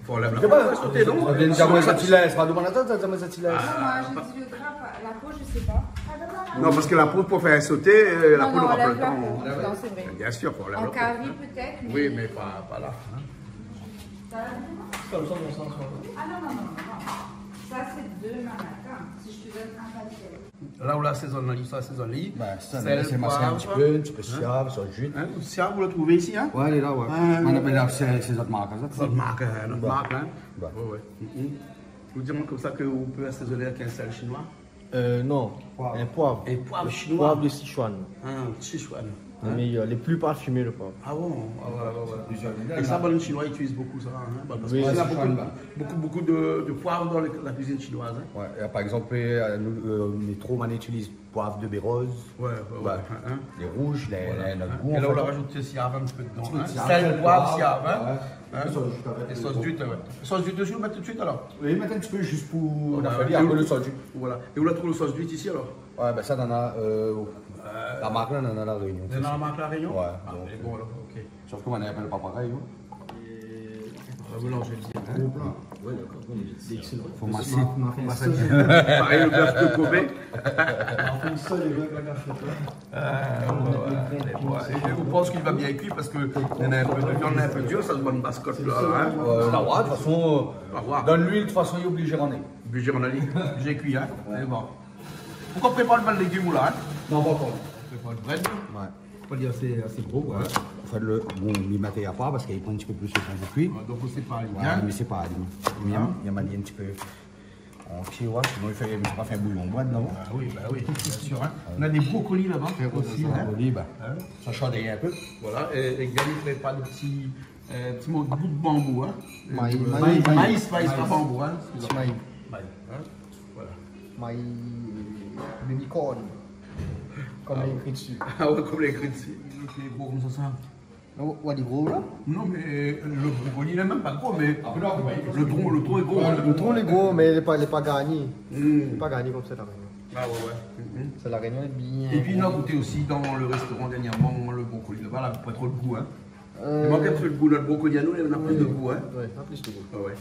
Faut enlever la peau, on va sauter, non? Ça vient de dire, ça t'y laisse, pas devant la tête, ça te met ça t'y laisse. Moi, je dis le gras, la peau, je sais pas. Non, parce que la peau, pour faire sauter, la peau n'aura pas le temps. Non, c'est vrai. Bien sûr, faut enlever En la peau. carie, peut-être. Oui, mais pas là. hein. Comme ça, mon sens. Ah non. Ça, c'est demain matin. Si je te donne un paquet. Là où la saisonnerie, ça, saisonnerie. Ben, ça, Sel, c'est masqué un petit poivre. peu siave, sur le jus. Hein, ça, vous le trouvez ici, hein? Ouais, elle est là, ouais. On appelle là, c'est notre marque, ça. Notre marque, hein? Bah. Ouais. Vous direz comme ça que vous pouvez assaisonner avec un sel chinois? Non, un poivre. Et poivre chinois? Poivre de Sichuan. Sichuan. Les meilleurs, les plus parfumés, le poivre. Ah bon? Ouais. Et ça, les Chinois utilisent beaucoup ça. Hein? Parce Oui, qu'il y a Sichuan, beaucoup de poivre dans la cuisine chinoise. Hein? Ouais, et par exemple, Métro, on utilise poivre de bérose. Ouais. Hein? Les rouges, les goûts. Et là, on leur rajoute siave un petit peu dedans. Hein? Sel, poivre, siave. Hein? Et sauce d'huile, ouais. Sauce d'huile dessus, on met tout de suite alors? Oui, mettez un petit peu juste pour. On a après le sauce d'huile. Voilà. Et où la trouve le sauce d'huile ici alors? Ouais, ben ça, on en a. La marque, là, on en a la Réunion. C'est dans la marque La Réunion? Ouais. Ah, Donc, bon alors, ok. sauf qu'on n'appelle pas pareil. Hein. Voilà, je vais le dire. Faut masser. Pareil, le bœuf de Kobe. Et vous pensez qu'il va bien cuire parce que il y en a un peu de viande un peu dure, ça se voit une bascotte là. Hein? La roi, de toute façon, dans l'huile, de toute façon, il est obligé d'en aller. Budget en Ali, j'ai cuit, hein? C'est bon. Pourquoi on prépare le bal de légumes là? Hein? Non, pas encore. On prépare le bread. Ouais. Faut dire assez gros. Ouais. En fait, bon, il maté à part parce qu'il prend un petit peu plus de temps de cuire. Donc on sépare les Ouais, viandes. mais c'est pas. Il y a manié un petit peu. En pied, ouais, sinon il ne pas fait un bouillon bois dedans. Ah oui, bien sûr. Hein. On a des brocolis là-bas aussi. Hein? Ça chandaille un peu. Voilà, et Gary prépare des petits bout de bambou. Hein? Maïs, pas bambou. Hein? Maïs. Hein? Voilà. Maïs. Baby corn. Comme il est écrit dessus. Ah ouais, comme l'écrit dessus. Il est gros comme ça. Ouais, des gros là? Non, mais le brocoli, il n'est même pas gros, mais le tronc est gros. Le tronc est gros, mais il n'est pas gagné. Il n'est pas gagné comme ça, la Réunion. Ah ouais. C'est la Réunion est bien. Et puis, il a goûté aussi dans le restaurant dernièrement le brocoli. Là-bas, là, pas trop le goût. Hein. Il manque un peu le goût. Notre brocoli à nous, il en a plus de goût. Hein. Oui, pas plus de goût. Ah ouais.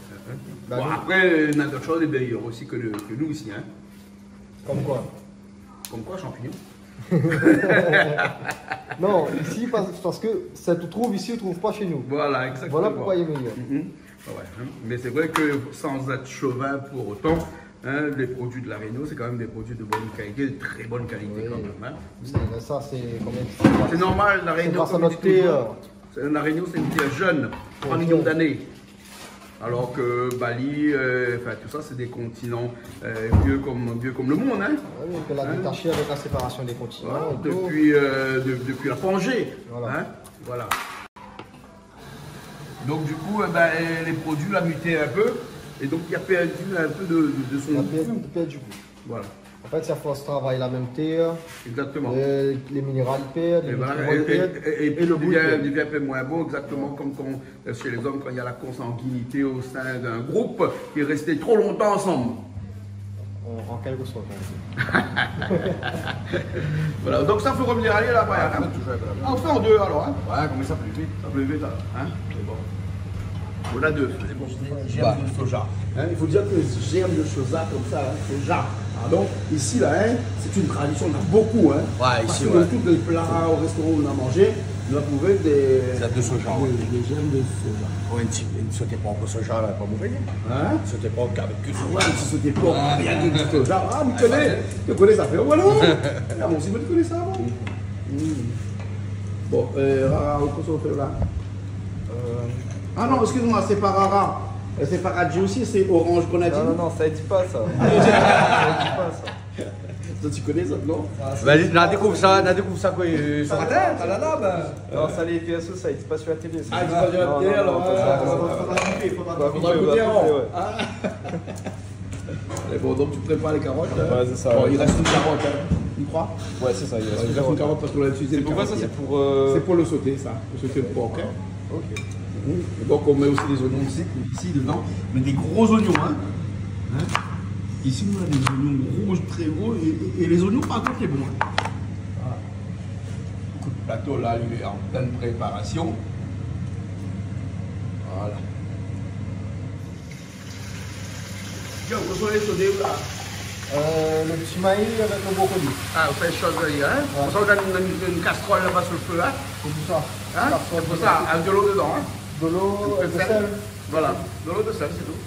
Bah, Bon, oui. après, il y a d'autres choses, des meilleurs aussi que nous ici. Hein. Comme quoi? Comme quoi, champignons? Non, ici, parce que ça te trouve ici, on ne trouve pas chez nous. Voilà, exactement. Voilà pourquoi il est meilleur. Ouais, hein. Mais c'est vrai que sans être chauvin pour autant, hein, les produits de la Réunion, c'est quand même des produits de bonne qualité, de très bonne qualité quand même. Hein. Ça, c'est combien? C'est normal, la Réunion, grâce à comme notre je dis toujours, terre. la Réunion, c'est une terre jeune, 3 millions d'années. Alors que Bali, enfin tout ça, c'est des continents vieux comme le monde. Hein. Oui, on peut la détacher avec la séparation des continents. Voilà, depuis la Pangée. Voilà. Hein. Voilà. Donc du coup, les produits l'ont muté un peu. Et donc il a perdu un peu de son Il a goût. perdu du goût. Voilà. En fait, ça force travailler la même terre, Exactement. les minéraux perdent, les Voilà, nutriments perdent, et le goût perd. devient un peu moins bon, exactement comme chez les hommes, quand il y a la consanguinité au sein d'un groupe qui est resté trop longtemps ensemble. En quelque sorte. Voilà, donc ça faut revenir aller là-bas. Hein. Ah, on fait en deux alors. Hein. Ouais, comme ça plus vite. Ça peut vite, hein. C'est bon. On a deux. C'est bon, germes de soja. Hein, il faut dire que les germes de soja comme ça, hein, soja. Pardon, ici là, hein, c'est une tradition, on a beaucoup. Hein, Ouais, parce ici, que dans tous les plats au restaurant où on a mangé, on a trouvé des de soja. des germes de soja. Oh, une sauté pas que soja, là, pas mauvais. Hein? Une sauté pas qu'avec que Ouais, soja. si c'était pas rien de soja. Ah, tu connais ça fait. Voilà. Ah, mon Simon, tu connais ça avant. Bon, Rara, qu'est-ce qu'on fait là? Ah non, excuse-moi, c'est pas Rara. C'est pas Radji aussi, c'est Orange Grenadine. Non, ça ne dit pas ça. Ça ne dit pas ça. Toi, tu connais ça, non? On a découvert ça quoi, ce matin, à la lab. Non, ça les PSO, ça ne dit pas sur la télé. Ah, tu vas dire la télé alors. Faudra goûter avant. Mais bon, donc tu prépares les carottes. Ouais, c'est ça. Bon, il reste une carotte, hein. Tu crois? Ouais, c'est ça. Il reste Il reste une carotte parce qu'on a utilisé le Pourquoi ça, carotte. c'est pour. C'est pour le sauter, ça. Pour sauter le porc. Hein. Ok. Donc on met aussi des oignons ici dedans, mais des gros oignons. Hein. Ici on a des oignons rouges très gros et les oignons par contre c'est bon. Voilà. Le plateau là lui est en pleine préparation. Voilà. Yo, vous voulez sauter où là? Le petit maïs avec le brocoli. Ah, vous faites chose là, hein? Ouais. On a une casserole là-bas sur le feu là. C'est tout ça. Hein? C'est pour ça, avec de l'eau dedans. Hein? De l'eau, de sel. Voilà, de l'eau de sel, c'est tout.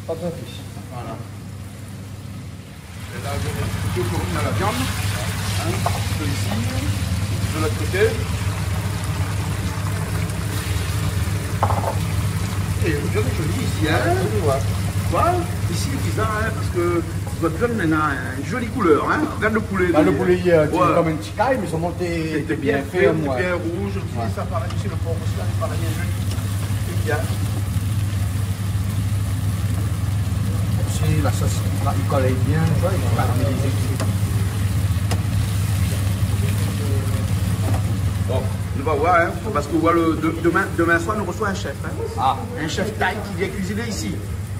Pas de fiche. Voilà. Et là, je vais plutôt tourner à la viande. Hein, de ici, de l'autre côté. Et le viande est joli ici, hein. Voilà. Ici, le pizza, hein, parce que votre viande maintenant a une jolie couleur, hein. Regarde le poulet. Le poulet, il est Ouais. comme un petit caille, mais ils sont montés. C'était bien fait, bien rouge aussi, ça paraît aussi, le porc aussi, il paraît bien joli. C'est bien. Si la sauce, il colle bien. Bon, on va voir, hein, parce que demain soir, nous reçoit un chef. Hein. Ah. Un chef thaï qui vient cuisiner ici.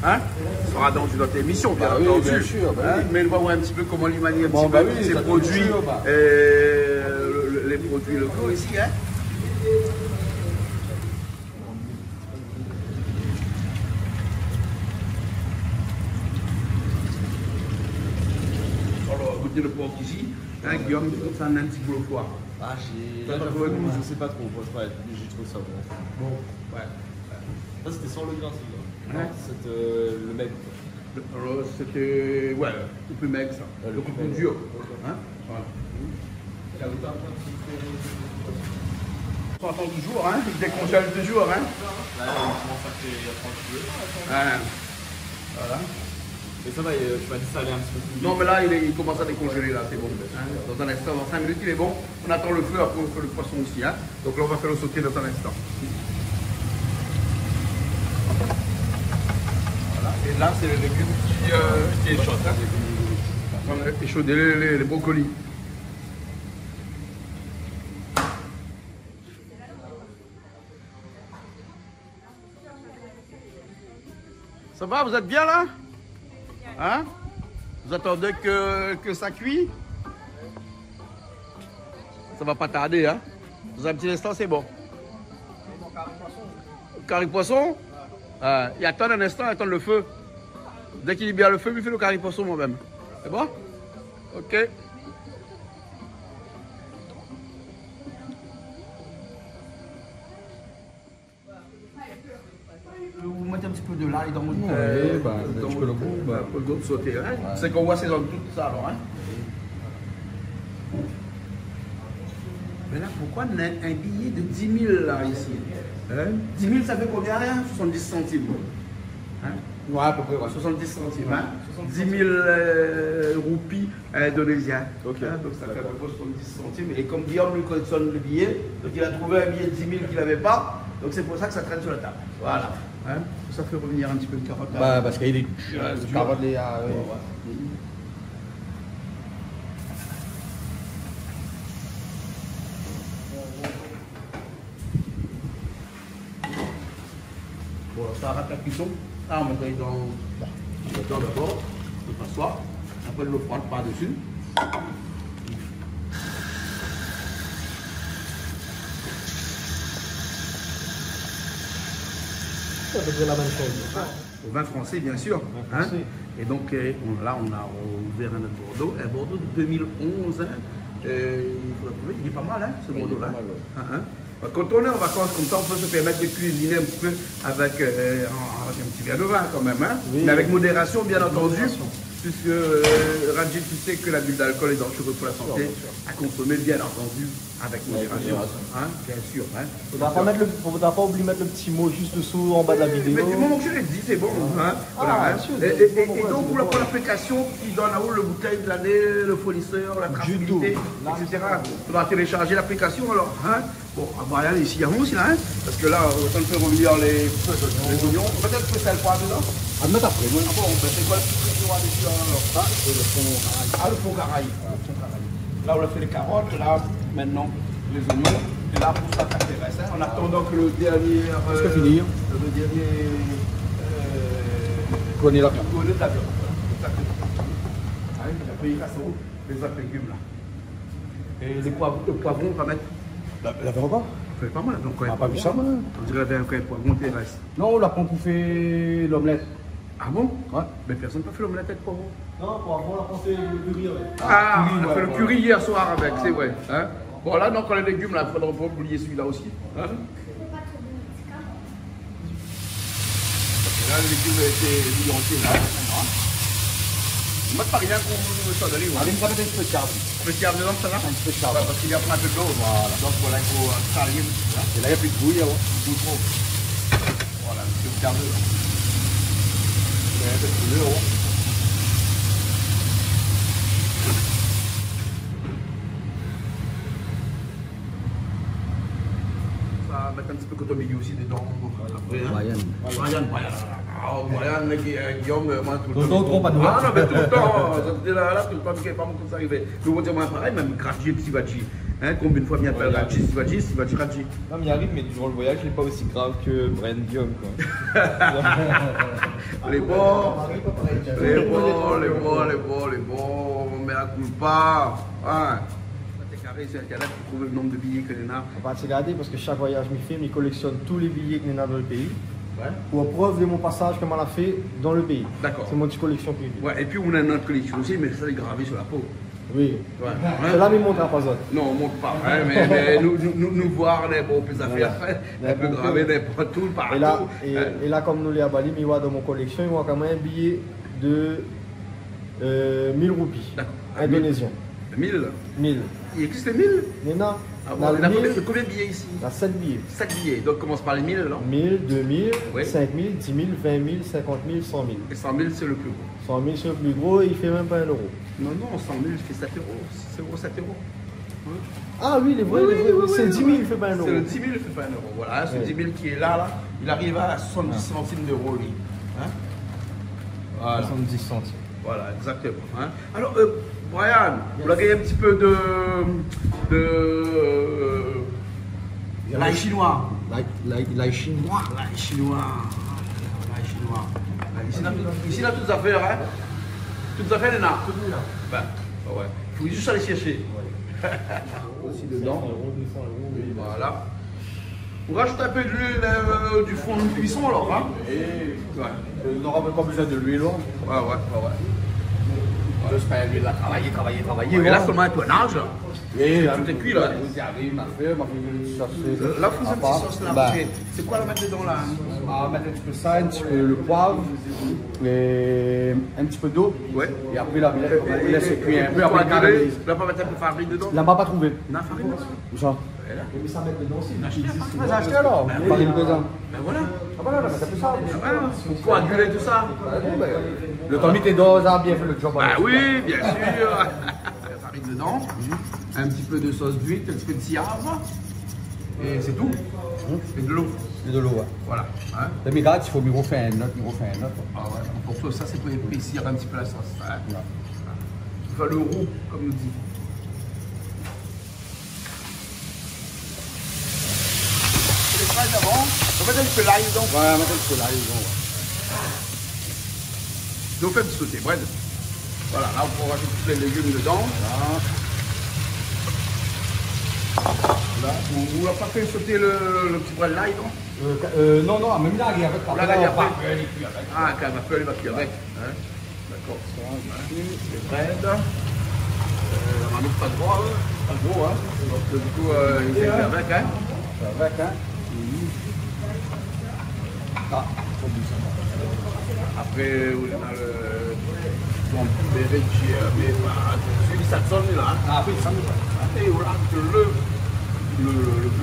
Hein. Il sera dans une autre émission, bien oui, entendu. bien sûr, bah Hein, oui. mais on va voir un petit peu comment il manie un Bon, petit bah peu oui, ses ça, produits, bien sûr, bah. les produits locaux ici. Hein. Alors, vous dites le porc ici, hein, Guillaume, ça en a un petit peu le foie. Ah, Je sais pas trop, ouais, j'ai trouvé ça bon. Bon, ouais. Ça, c'était sans le grain, celui-là. Ouais. C'est le même. Alors, c'était, ouais, un peu maigre ça, le beaucoup plus plus maigre. dur. Hein? Voilà. On attend du jour, hein? Il décongèle du jour, hein? Là, on commence à faire Hein. Voilà. Mais ça va, tu m'as dit ça allait un petit peu plus. Non, mais là, il commence à décongeler, là, c'est bon. Hein? Dans un instant, dans 5 minutes, il est bon. On attend le feu, après on fait le poisson aussi, hein? Donc là, on va faire le sauter dans un instant. Voilà. Et là, c'est les légumes qui échaudent, hein? On va échauder les brocolis. Ça va, vous êtes bien là? Hein? Vous attendez que ça cuit? Ça va pas tarder, hein? Dans un petit instant, c'est bon. Carré poisson? Il attend un instant, il attend le feu. Dès qu'il est bien le feu, il fait le carré poisson moi-même. C'est bon? Ok. Vous mettez un petit peu de l'ail dans votre un petit peu le goût, pour le goût de sauter. Hein? C'est qu'on voit c'est dans tout ça alors. Hein? Mais là, pourquoi on a un billet de 10 000 là ici? Hein? 10 000, ça fait combien? 70 centimes. Hein? Ouais, à peu près, ouais. 70 centimes. Hein? 10 000 roupies indonésiens. Ok. Hein? Donc ça fait à peu près 70 centimes. Et comme Guillaume lui collectionne le billet, donc il a trouvé un billet de 10 000 qu'il n'avait pas. Donc c'est pour ça que ça traîne sur la table. Voilà. Hein? Ça fait revenir un petit peu de carotte. Bah, parce qu'il y a des carottes, les. Bon, ça arrête la cuisson. Là, on met dans le temps d'abord, le passoire. Après, l'eau froide par-dessus. Ça veut dire la même chose. Au vin français, bien sûr. Hein? Et donc, là, on a ouvert un autre Bordeaux. Un Bordeaux de 2011. Hein? Il faut le trouver. Il est pas mal, hein, ce Bordeaux-là. Quand on est en vacances comme ça, on peut se permettre de cuisiner un petit peu avec un petit verre de vin quand même. Hein? Oui. Mais avec modération, bien entendu. Puisque Rajid, tu sais que la bulle d'alcool est dangereuse pour la santé, à consommer bien entendu avec modération. Hein? Bien sûr. Hein? Faudra pas oublier de mettre le petit mot juste dessous en bas de la vidéo. Mais du moment que je l'ai dit, c'est bon. Hein? Voilà, hein? Et donc, pour l'application qui donne là-haut le bouteille de l'année, le fournisseur, la traçabilité, etc. Tu vas télécharger l'application alors. Hein? Bon, Brian, ici, il y a aussi là, hein? Parce que là, on peut revenir les oignons. Peut-être que c'est le poivre dedans. À mettre après, moi. Ah bon, ben c'est quoi le petit truc noir dessus alors? Ah, le fond caraïbe. Ah, le fond caraïbe. Là, on a fait les carottes, là, maintenant, les oignons. Et là, pour ça, ça intéresse. Hein? En attendant que le dernier. Parce que finir. Le dernier. Connais la viande. Connais la viande. Exactement. Ah, après, il casse les autres légumes là. Et les poivrons, on va mettre. La viande pas? Ça fait pas mal. Donc, On n'a pas vu ça, moi. On dirait un poivron terrestre. Non, on l'a pas pour faire l'omelette. Ah bon? Ouais. Mais personne n'a pas fait l'omelette avec poivron. Non, pour avoir la pensée de rire. Ah, on a fait le curry hier soir avec, c'est vrai. Hein? Bon, là, donc, les légumes, là, il faudra pas oublier celui-là aussi. Hein? Là, les légumes étaient liantés là. Moi, pas rien qu'on me soit donné. Allez, ça va être un peu de charme. Petit arbre dedans, ça va? Un peu de charme. Parce qu'il y a plein de d'eau. Voilà. Donc, voilà, il faut salier. Et là, il n'y a plus de bouille, alors. Tout trop. Voilà, un petit quart d'heure. Il y a un peu de couleur, hein. Ça va mettre un petit peu de coton aussi dedans. Après, hein? Brian. Brian, Guillaume, moi tout le Tout le temps, pas de Ah non, mais tout le temps. C'était là, tout le temps, pas beaucoup ça arrivait. Nous, on dit moi pareil, même Raji et Sivaji. Hein, combien de fois bien appelle Raji, Sivaji, Raji. Non, mais il arrive, mais durant le voyage, il n'est pas aussi grave que Brian Guillaume, quoi. Les bons, mais à coup pas. Hein. T'es carré sur Internet pour trouver le nombre de billets que les n'a. On va se regarder parce que chaque voyage me filme, il collectionne tous les billets qu'il y a dans le pays. Ouais. Pour preuve de mon passage comme on l'a fait dans le pays. D'accord. C'est mon petite collection privée. Ouais, et puis on a notre collection aussi, mais ça est gravé sur la peau. Oui. Ouais. Cela ne montrera pas autre. Non, on ne montre pas, hein, mais nous voir les bons affaires, un peu gravé n'importe tout, partout. Et là, comme nous les à Bali, il y a dans mon collection, il y a quand même un billet de 1000 roupies. D'accord. Indonésien. 1000. 1000. Il existe les 1000? Mais non. Ah bon, il y a combien de billets ici? Il y a 7 billets. 7 billets, donc commence par les 1000 alors? 1000, 2000, Oui. 5000, 10 000, 20 000, 50 000, 100 000. Et 100 000 c'est le plus gros. 100 000 c'est le plus gros et il fait même pas 1 euro. Non, 100 000 fait 7 euros. 6 euros, 7 euros. Ah oui, les vrais, c'est 10 000, il fait pas 1 euro. C'est le 10 000 il fait pas 1 euro. Voilà, ce 10 000 qui est là, il arrive à 70 centimes d'euros lui. Hein? Voilà. 70 centimes. Voilà, exactement. Hein? Alors, Brian, vous avez gagné un petit peu l'ail chinois. L'ail chinois. L'ail chinois. L'ail chinois. Ici, là, toutes les affaires, hein? Toutes les affaires, il y en a. Ben, ouais. Il faut juste aller chercher. Aussi dedans. Voilà. On rajoute un peu de l'huile du fond de cuisson alors, hein? Ouais. On n'aura même pas besoin de l'huile. Ouais. Juste faire l'huile là, travailler. Et là, seulement un peu nage, là. Et Tout est cuit, là. Là, vous avez une petite sauce là. C'est quoi la mettre dedans, là? On va mettre un petit peu ça, un petit peu le poivre, et un petit peu d'eau. Ouais. Et après, là, on laisse cuire un peu. Après, Tu vas pas mettre un peu de farine dedans? on n'a pas trouvé. Non, farine? Ça. Mais ça met dedans aussi. Acheter, Vas-y, achetez alors. Ben Par oui. une présent. Ben voilà. Ah voilà, là, ça fait ça. Pour coaguler tout ça. Le temps mis tes doses a bien fait le job. Bah oui, bien sûr. Ça arrive dedans. Un petit peu de sauce d'huile, un petit peu de ciave. Et c'est tout. Et de l'eau. Et de l'eau, ouais. Voilà. Hein. Le mirage, il faut mieux refaire un autre, Ah ouais. Pour ça, c'est pour épaissir un petit peu la sauce. Hein. Voilà. Enfin, le roux, comme nous dit. Les fraises avant. On va mettre un petit peu l'ail dedans. Ouais, on va mettre un petit peu l'ail dedans. Et on fait un petit sauté, bread. Voilà, là, on pourra rajouter tous les légumes dedans. Là, on n'a pas fait sauter le petit bread l'ail, non? Non, non, même là, il y a avec. Là, il y a pas. Ah, quand même, après, il va cuire avec. Hein? D'accord. Les bread. On n'en ouvre pas trop, hein? Pas gros, hein? Donc, du coup, il fait avec, hein? Avec, hein? Ah, après, on a le berry qui est celui ça sonne là. Ah oui, ça me va. Et on a le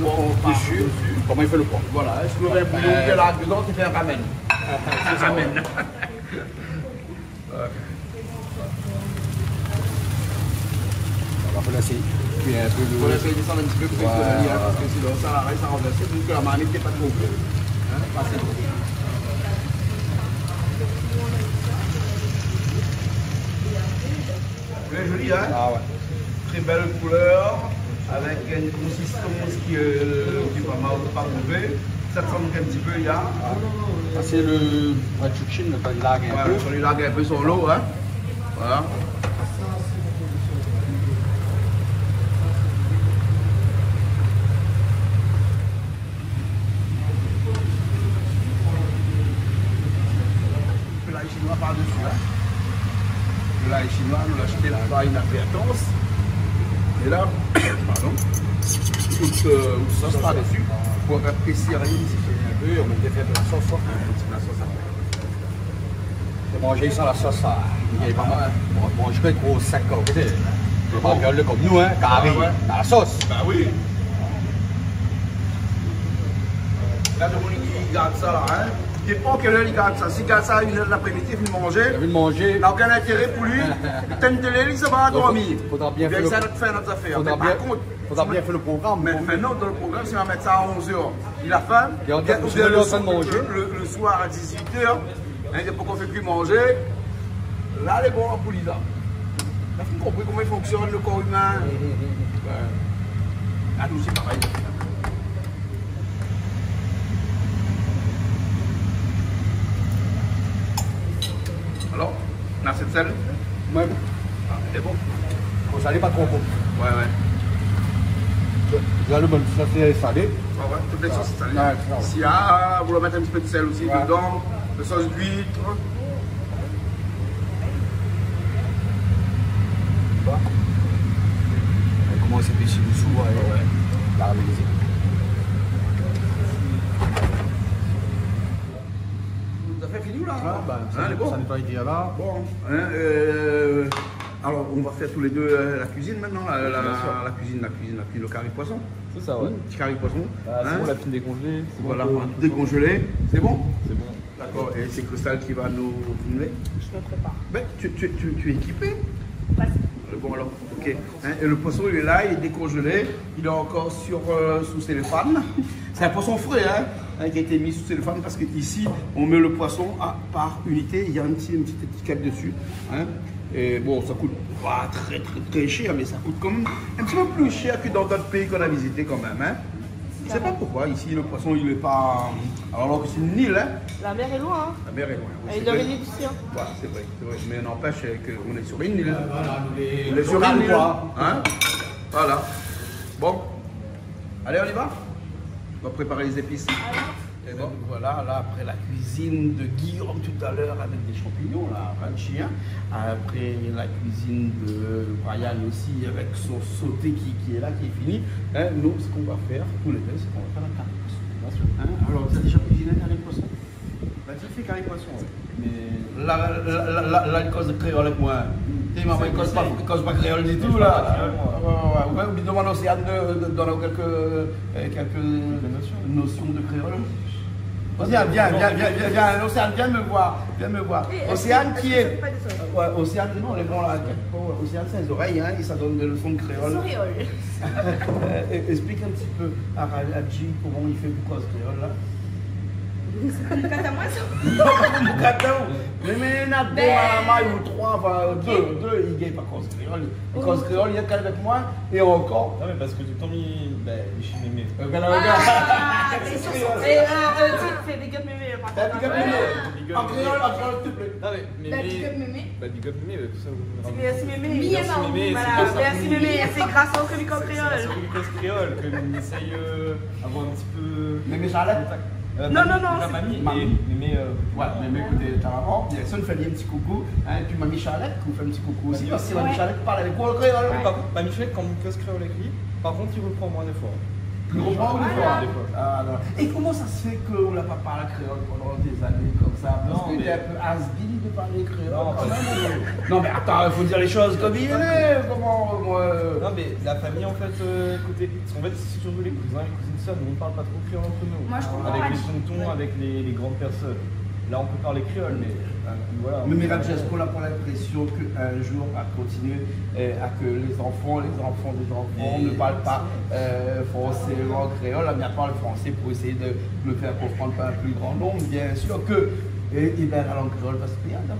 poids dessus. Comment il fait le poids? Voilà, est-ce que vous avez un bouillon de là dedans, tu fais un ramen. Un ramen. On va laisser cuire un peu On va essayer de descendre un petit peu pour que parce que sinon ça reste à renverser, donc la marmite n'est pas trop bleue. Pas assez trop. Très joli, hein? Ah ouais. Très belle couleur, avec une consistance qui est pas mauvaise. Ça trempe un petit peu, il y a. Ça c'est le chuchin, quand il lague un peu. Quand il lague un peu son lot, hein. Voilà. Le l'ail chinois par-dessus, hein. Le l'ail chinois, nous l'acheter là-bas, il a fait intense. Et là, pardon, toute sauce par-dessus pour apprécier rien ici. Un peu, on met des fèves de la sauce. Un petit peu la sauce après. J'ai mangé sans la sauce, ça. Il est pas mal. Bon, je fais gros sac à côté. Je pas gueule comme nous, hein, carré, dans la sauce. Bah oui. Là, tout le monde il garde ça là, hein. Il dépend quelle heure il garde ça. S'il garde ça à 1h de l'après-midi, il finit de manger. J'ai envie de manger. Il n'a aucun intérêt pour lui. Il t'aime télé, il se va dormir. Faudra bien faire notre affaire. Faudra Mais bien, par contre, faudra bien faire le programme. mais maintenant, dans le programme, si on va mettre ça à 11h, il a faim. Il est en train de manger. Le soir à 18h, hein, il pour qu'on fait plus manger. Là, les bons pour l'ISA. T'as compris comment il fonctionne le corps humain? Ah, nous, c'est pareil. Alors, on a cette selle. Ouais. Ah, elle est bon. Faut saler pas trop beau. Ouais, ouais. Là, le bon, ça c'est salé. Ah ouais, toutes les sauces, c'est salé. Ouais, c'est ça, ouais. S'il y a, vous leur mettez un petit peu de sel aussi Ouais. dedans, de sauce d'huître. Comment c'est pêché dessous, ouais. Caramélisé. Vous avez fini ou là? Ah, bah, Hein, elle est bon. ça nettoie idée là. Bon, hein, alors on va faire tous les deux la cuisine maintenant, la cuisine, le curry poisson. C'est ça, ouais. Petit curry poisson. Ah, c'est hein. bon, la fine décongelée. C'est Voilà, bon, on va tout décongeler. C'est bon? c'est bon. D'accord, et c'est Cristal qui va nous filmer. Je me prépare. Ben, tu es équipé? Vas-y. Bon alors, ok. Hein, et le poisson il est là, il est décongelé, il est encore sous cellophane. C'est un poisson frais qui a été mis sous cellophane parce qu'ici on met le poisson par unité, il y a une petite étiquette dessus. Hein. Et bon, ça coûte pas très cher, mais ça coûte quand même un petit peu plus cher que dans d'autres pays qu'on a visités quand même. Hein. Je sais pas pourquoi, ici le poisson il est pas. Alors que c'est une île, hein. La mer est loin, hein. La mer est loin. Elle est c'est dans vrai. les d'ici, hein. Voilà, c'est vrai. Mais n'empêche qu'on est sur une île. Voilà, On est sur une île. Hein? Voilà. Bon. Allez, on y va? On va préparer les épices. Et donc voilà, là, après la cuisine de Guillaume tout à l'heure avec des champignons, là, crunchy, hein. Après la cuisine de Brian aussi avec son sauté qui est là, qui est fini. Hein, nous, ce qu'on va faire tous les deux, c'est qu'on va faire la carré poisson. Hein? Alors, tu as déjà cuisiné carré poisson? Bah, tu fais carré poisson. Ouais. Mais. Là, il cause créole avec moi. Tes mamans, il cause pas créole du tout, là. Ouais, ou bien demande à Océane de donner quelques notions de créole. Océane, viens, Océane, viens me voir. Océane qui est. Ouais, Océane, non, les bons là. Océane, c'est les oreilles, hein, et ça donne des leçons de créole. Explique un petit peu à Adji comment il fait pour cause créole là. Mais il y en a deux, ou trois, enfin deux, il gagne pas cause créole. Cause créole, il y a qu'à avec moi, et encore. Non, mais parce que tout le temps, il chie mémé. Regarde. Fais big up mémé. Big up mémé. En créole, s'il te plaît. Non, mais Big up mémé. big up mémé, tout ça. Merci mémé. Merci mémé. C'est grâce au Comic Con C'est créole. sur une cause créole que l'on essaye d'avoir un petit peu. Mais Charlotte. Non. Mamie. Ouais, mais écoutez, ta maman, bien sûr, nous fait un petit coucou. Et puis mamie Charlotte, vous fait un petit coucou aussi. Parce que mamie Charlotte parle avec quoi le créole? Par contre, Mamie Chouette, quand une cause créole écrit, par contre, il reprend moins d'efforts. Plus gros point ou des fois? Ah, non. Et comment ça se fait qu'on n'a pas parlé créole pendant des années comme ça? Parce que t'es un peu has-been de parler créole quand même. Non, mais attends, il faut dire les choses comme il est. Comment Non, mais la famille, en fait, écoutez, parce qu'en fait, c'est surtout les cousins, les cousines, ça, nous on ne parle pas trop créole entre nous. Moi, je comprends avec pas. les tontons, avec les grandes personnes. Là, on peut parler créole, mais voilà. Mais Mirage, est-ce qu'on a pas l'impression qu'un jour, à continuer, à que les enfants des enfants ne parlent pas forcément créole, mais à part le français pour essayer de le faire comprendre par un plus grand nombre, bien sûr que la langue créole va se perdre.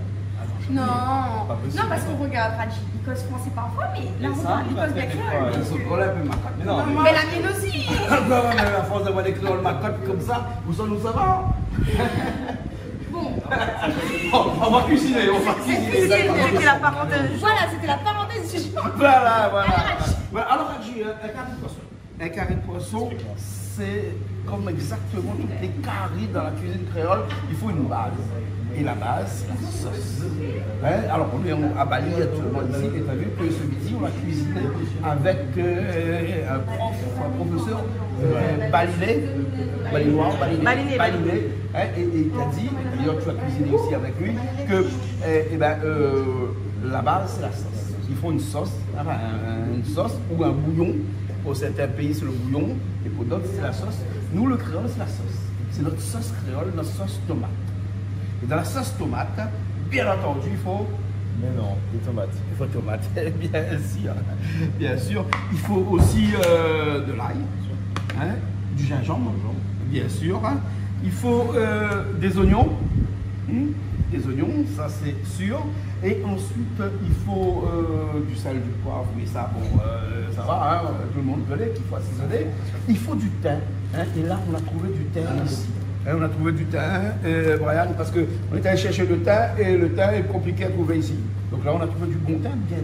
Non, parce qu'on regarde Radji, il cause français parfois, mais là, il cause bien créole. Ce problème est macaque. Mais non, Mais la mienne aussi. Mais à force d'avoir des créoles macaques comme ça, où ça nous ça va? Bon. On va cuisiner, C'était la parenthèse. Voilà, c'était la parenthèse du jour. Voilà. Alors, Adji, un carré de poisson, c'est comme exactement toutes les caries dans la cuisine créole, il faut une base. Et la base, c'est la sauce. Hein? Alors, on est à Bali actuellement ici, et tu as vu que ce midi, on a cuisiné avec un professeur balinais, hein, et il t'a dit, d'ailleurs tu as cuisiné aussi avec lui, que la base, c'est la sauce. Il faut une sauce ou un bouillon. Pour certains pays, c'est le bouillon, et pour d'autres, c'est la sauce. Nous, le créole, c'est la sauce. C'est notre sauce créole, notre sauce tomate. Et dans la sauce tomate, bien entendu, il faut... Mais non, des tomates. Il faut tomate, bien sûr. Il faut aussi de l'ail, hein, du gingembre, bien sûr. Hein. Il faut des oignons, ça c'est sûr. Et ensuite, il faut du sel, du poivre, mais ça, bon, ça va, hein, tout le monde connaît qu'il faut assaisonner. Il faut du thym, hein, et là, on a trouvé du thym ici. Hein, on a trouvé du thym, Brian, parce qu'on était allé chercher le thym, et le thym est compliqué à trouver ici. Donc là, on a trouvé du bon thym, bien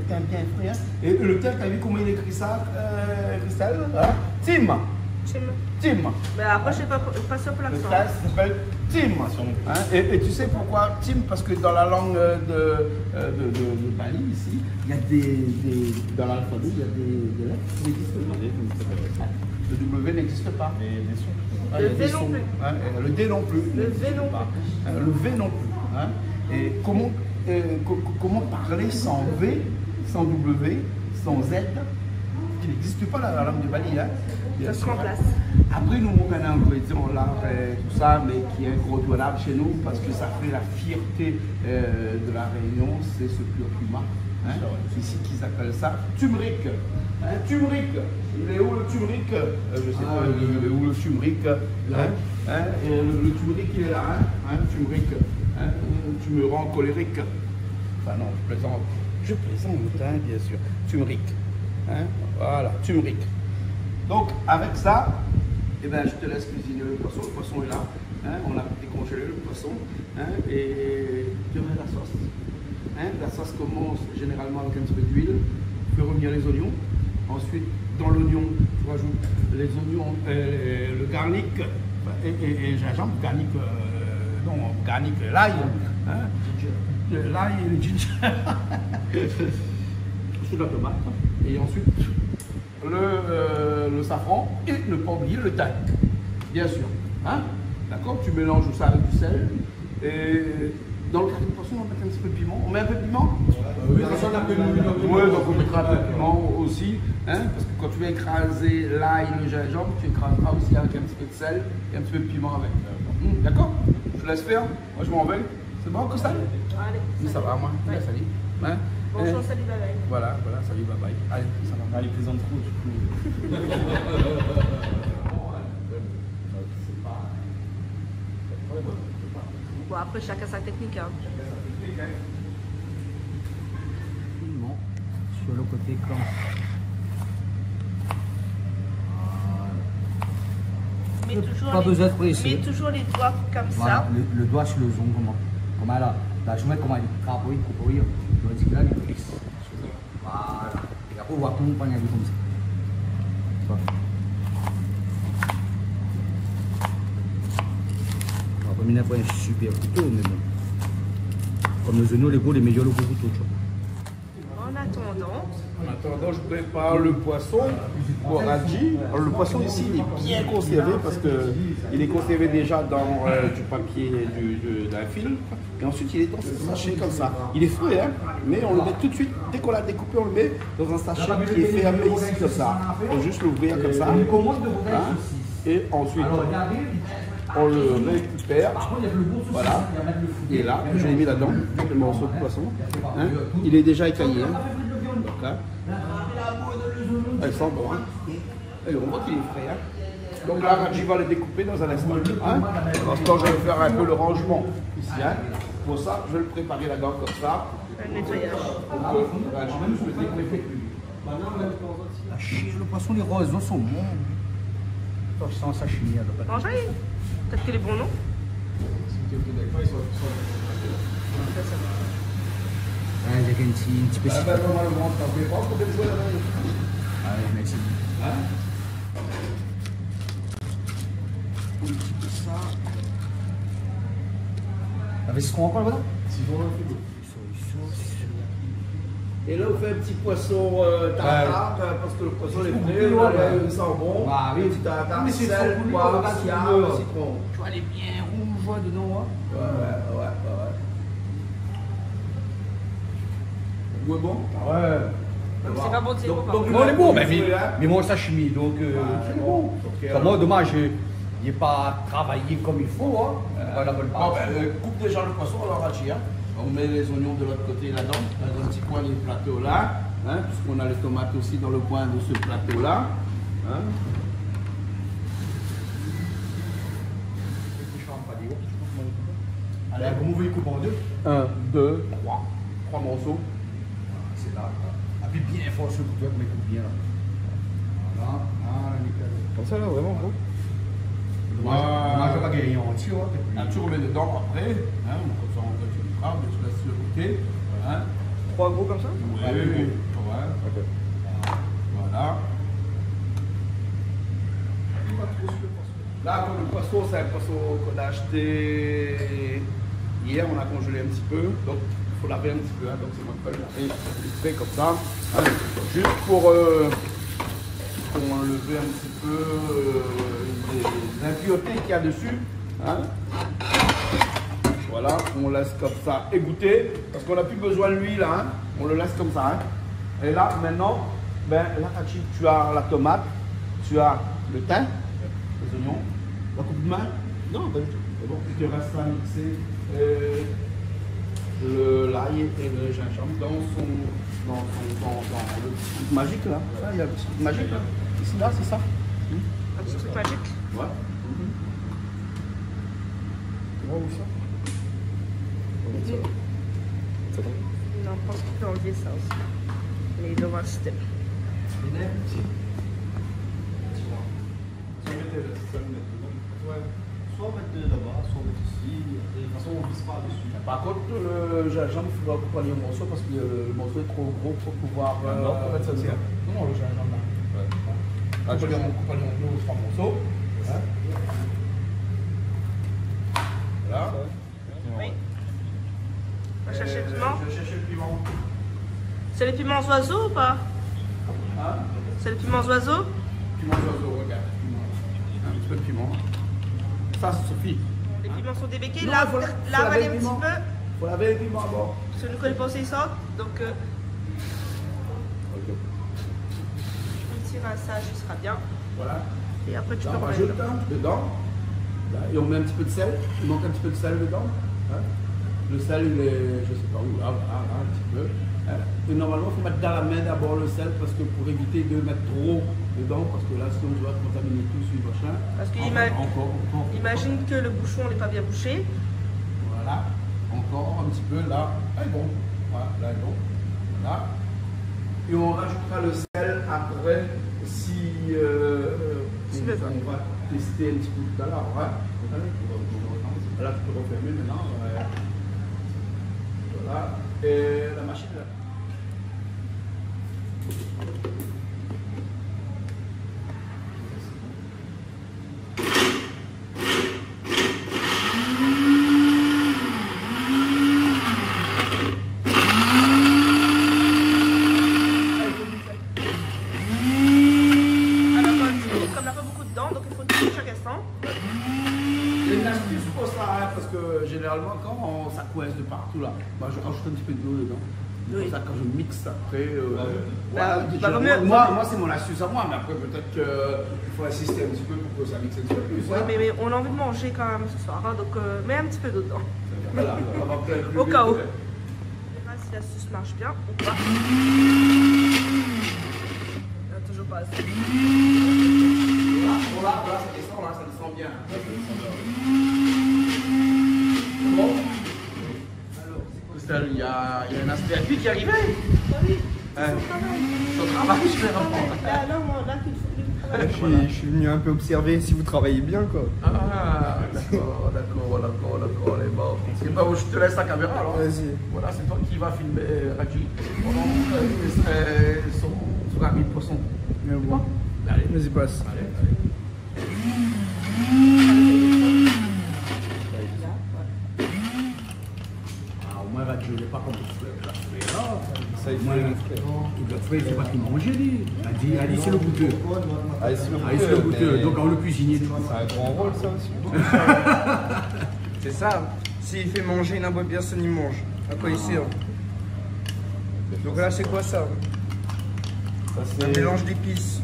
frais. Hein. Et le thym, tu as vu comment il écrit ça, Christelle, hein? Tim. Mais après, je sais pas sûr pour l'accent. Ça s'appelle Tim. Hein? Et tu sais pourquoi Tim? Parce que dans la langue de Bali, ici, il y a dans l'alphabet, il y a des lettres qui n'existent pas. Le W n'existe pas. Les sons. Le V non plus. Hein? Le D non plus. Le V non plus. Le V non plus. Hein? Et comment parler sans V, sans W, sans Z, qui n'existe pas dans la langue de Bali, hein? Ça se remplace. Après, nous, on a un ingrédient là, tout ça, mais qui est incontournable chez nous parce que ça fait la fierté de la Réunion, c'est ce curcuma. Hein? C'est ici qu'ils appellent ça turmeric. Hein? Turmeric. Il est où le turmeric? Je sais pas, il est où le turmeric? Hein? Et le turmeric, il est là. Hein? Turmeric. Hein? Tu me rends colérique. Enfin, non, je plaisante, hein, bien sûr. Turmeric. Hein? Voilà, turmeric. Donc, avec ça, eh ben, je te laisse cuisiner le poisson. Le poisson est là. Hein? On a décongelé le poisson. Hein? Et tu mets la sauce. Hein? La sauce commence généralement avec un petit peu d'huile. Tu fais revenir les oignons. Ensuite, dans l'oignon, tu rajoutes les oignons, le garlic et gingembre. Garlic, l'ail. Hein? L'ail et le ginger. Ensuite, la tomate. Et ensuite, le safran et ne pas oublier le thym, bien sûr. Hein? D'accord? Tu mélanges ça avec du sel et Dans le carré de poisson, on va mettre un petit peu de piment. On met un peu de piment? Oui, ça n'a plus de Oui, donc on mettra un peu de piment aussi. Hein, parce que quand tu vas écraser l'ail, le gingembre, tu écraseras aussi avec un petit peu de sel et un petit peu de piment avec. D'accord? Je laisse faire. Moi, je m'en vais. C'est bon, Costa? Allez. Oui, ça va, moi. Ouais. Salut. Hein? Bonjour, salut, bye bye. Voilà, salut, bye bye. Allez, ça va. Allez, plaisante trop, du coup. Bon, après, chacun sa technique. Hein. Sur le côté quand. Pas besoin de presser. Mets toujours les doigts comme Voilà, ça. le doigt sur le zone, comment là. Là, je mets comment il frappe, oui, je me dis que là, il presse. Voilà. Et après, on va accompagner comme ça. On va pas mettre un super couteau, mais bon. Comme les oignons, les gros, les meilleurs, le gros couteau, tu vois. En attendant, je prépare le poisson pour radji. Alors, le poisson ici, il est bien conservé parce qu'il est conservé déjà dans du papier d'un film. Et ensuite, il est dans ce sachet comme ça. Il est frais, hein, mais on le met tout de suite. Dès qu'on l'a découpé, on le met dans un sachet qui est fermé ici comme ça. Il faut juste l'ouvrir comme ça. Hein, et ensuite, on le récupère. Voilà. Et là, je l'ai mis là-dedans, le morceau de poisson. Hein, il est déjà écaillé. Hein. Donc là, elle sent bon. Hein. Et on voit qu'il est frais. Hein. Donc là, je vais le découper dans un instant. Hein. Pour l'instant, je vais faire un peu le rangement ici. Hein. Pour ça, je vais le préparer là-dedans comme ça. Un nettoyage. Je vais le découper. La chire, le poisson, les roseaux sont bons. Je sens sa chimie. Mangez. Peut-être qu'il est bon, non? Ouais, j'ai un petit peu. Normalement, tu n'en fais pas pour jouer là-dedans. Allez, merci. Hein? Un petit peu ça. Avec ce qu'on encore là-bas? Et là, on fait un petit poisson tartare, parce que le poisson est frais, il sent bon. Ah oui. Un petit tartare, Mais c'est sel, trop poivre, cool, citron. Tu vois, elle est bien rouge dedans. Hein. Ouais. Goût est bon? Ouais. C'est pas bon, c'est bon. Donc, Non, il est bon, mais mais moi, sa chimie, donc. c'est bon. Comme moi, dommage, il n'est pas travaillé comme il faut. Hein. Voilà, bonne Bon, coupe déjà le poisson à la radji. Hein. On met les oignons de l'autre côté là-dedans, dans un petit coin du plateau là, hein, puisqu'on a les tomates aussi dans le coin de ce plateau là. Hein. Allez, comment vous voulez couper en deux? 1, 2, 3 morceaux. C'est là. Et puis bien fort sur le couteau, mais coupe bien. Voilà, nickel. Comme ça, là, vraiment, gros. Moi, je ne vais pas gagner en entier. Là, tu remets dedans après, hein, comme ça on continue le travail, mais tu laisses sur le côté. Hein. 3 gros comme ça? Oui, Ah, oui, oui. ouais. Ok. Voilà. Là, comme le poisson, c'est un poisson qu'on a acheté hier, on a congelé un petit peu, donc il faut laver un petit peu, hein, donc c'est moi qui vais le laver vite fait comme ça. Hein, juste pour enlever un petit peu les impuretés qu'il y a dessus. Hein. Voilà, on laisse comme ça égoutter, parce qu'on n'a plus besoin de l'huile, hein, on le laisse comme ça. Hein. Et là, maintenant, ben, là, tu as la tomate, tu as le thym, les oignons, la coupe de main. Non, pas du tout. C'est bon, il te reste à mixer l'ail et le gingembre dans le truc magique là. Ça, il y a le petit truc magique là. Ici, là, c'est ça. Un petit truc magique. Ouais. Tu vois où ça? Non, je pense qu'il peut enlever ça aussi. Mais il devra rester. Soit mettre là-bas, soit mettre ici. De toute façon, on ne vise pas dessus. Par contre, le gingembre, il faudra couper le morceau parce que le morceau est trop gros pour pouvoir. Non, pour mettre ça aussi. Non, le gingembre là. Là, je vais couper le 3 morceaux. Hein. Voilà. Oui. On va chercher le piment. Je vais chercher le piment. C'est les piments oiseaux ou pas? Hein? C'est les piments oiseaux? Piment d'oiseau, regarde. Un petit peu de piment. Ça suffit. Les piments sont débéqués. Non, Là, faut là, laver avalez le un petit piment. peu. Faut laver et puis bon, bon. Celui que je pensais ça, donc Ok. un petit rinçage, ce sera bien. Voilà. Et après, tu Là, peux on remettre. rajoute dedans. Là, et on met un petit peu de sel. Il manque un petit peu de sel dedans. Hein. Le sel, il est, je sais pas où, là, un petit peu. Hein. Et normalement, il faut mettre dans la main d'abord le sel parce que pour éviter de mettre trop dedans, parce que là, sinon, tu vas contaminer tout sur le machin. Parce que Encore. imagine que le bouchon n'est pas bien bouché. Voilà. Encore un petit peu là. Là est bon. Voilà, là est bon. Voilà. Et on rajoutera le sel après si on va tester un petit peu tout à l'heure. Ouais. Là, tu peux refermer maintenant. Ouais. Voilà. Et la machine là. Comme il n'y a pas beaucoup dedans, donc il faut toucher chaque instant. Il y a une astuce pour ça, hein, parce que généralement, quand ça coince de partout là, bah, je rajoute un petit peu d'eau dedans. Oui. Comme ça, quand je mixe après, Bah, voilà, moi c'est mon astuce à moi, mais après peut-être qu'il faut assister un petit peu pour que ça mixe un petit peu plus. Ouais, hein. mais on a envie de manger quand même ce soir, hein, donc mets un petit peu d'eau dedans. Voilà, on va faire plus Au vite, cas où. ouais. Je sais pas si l'astuce marche bien ou pas. Toujours pas assez. Voilà, ça descend là, ça descend bien. Bon. Alors, il y a un aspect à lui qui est arrivé. Oui, Son travail, je vais reprendre. là, qu'il faut travailler. Je suis venu un peu observer si vous travaillez bien, quoi. Ah, d'accord, les bords. C'est pas où je te laisse la caméra alors. Vas-y. Voilà, c'est toi qui vas filmer Raji pendant qu'il serait son ami poisson. Mais bon. Allez, Vas-y, passe. Ah, au moins Raji, il n'est pas comme le frère. Ça, il Moi, le frère, c'est pas qu'il mangeait, lui. Elle dit, c'est le goûteux. Ah, c'est le Ah, c'est le goûteux. mais- Donc, on le cuisinier. C'est un grand rôle, ça aussi. C'est ça. S'il fait manger une bonne personne, il mange. À quoi il sert? Donc là, c'est quoi ça? Ça, Un c'est. mélange d'épices.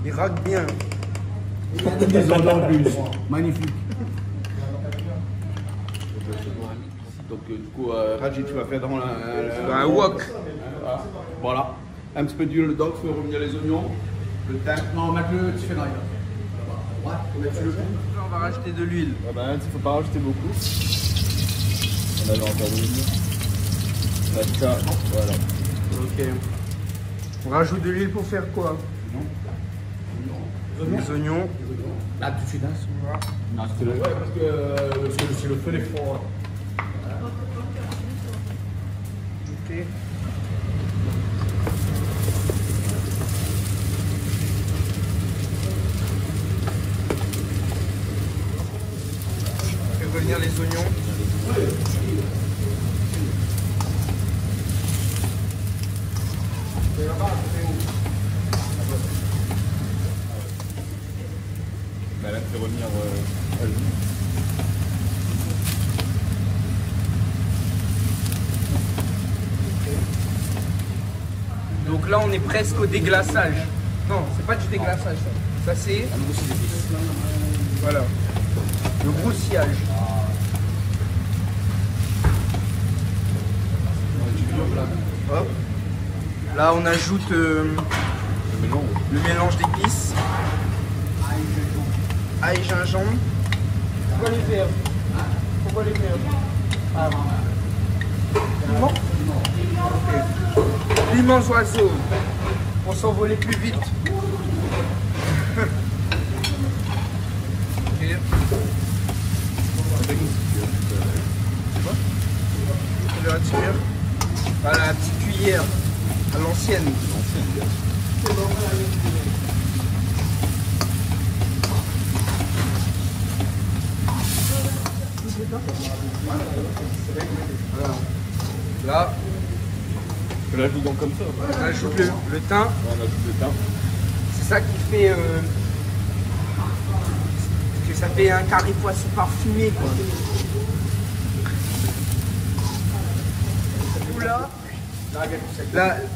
Il raque bien. Des ordres en plus. Magnifique. Donc, du coup, Raji, tu vas faire dans Un wok. Voilà. Un petit peu d'huile dedans, tu fais revenir les oignons, le thym. Non, mettre le petit fenaille. Ouais, mettre le Là, on va rajouter de l'huile. Ah bah, il faut pas rajouter beaucoup. On avait encore l'huile. Là, voilà. Ok. On rajoute de l'huile pour faire quoi? Les oignons. Là, tout de suite, hein. Non, c'est le. Ouais, parce que c'est le feu des fours. Ok. On fait revenir les oignons. Bah, là, fait revenir. Donc là, on est presque au déglaçage. Non, c'est pas du déglaçage ça. Ça c'est. Voilà. Le broussillage. Hop. Là, on ajoute le mélange d'épices. Ail, gingembre. Pourquoi les faire? Pourquoi les faire? Ah, piment? Ok. Piments oiseaux. Pour s'envoler plus vite. Ok. Température. Voilà, la petite cuillère à l'ancienne. Voilà. Là, Je l'ajoute donc comme ça. on ajoute le thym. On ajoute le thym. C'est ça qui fait que ça fait un curry poisson parfumé quoi.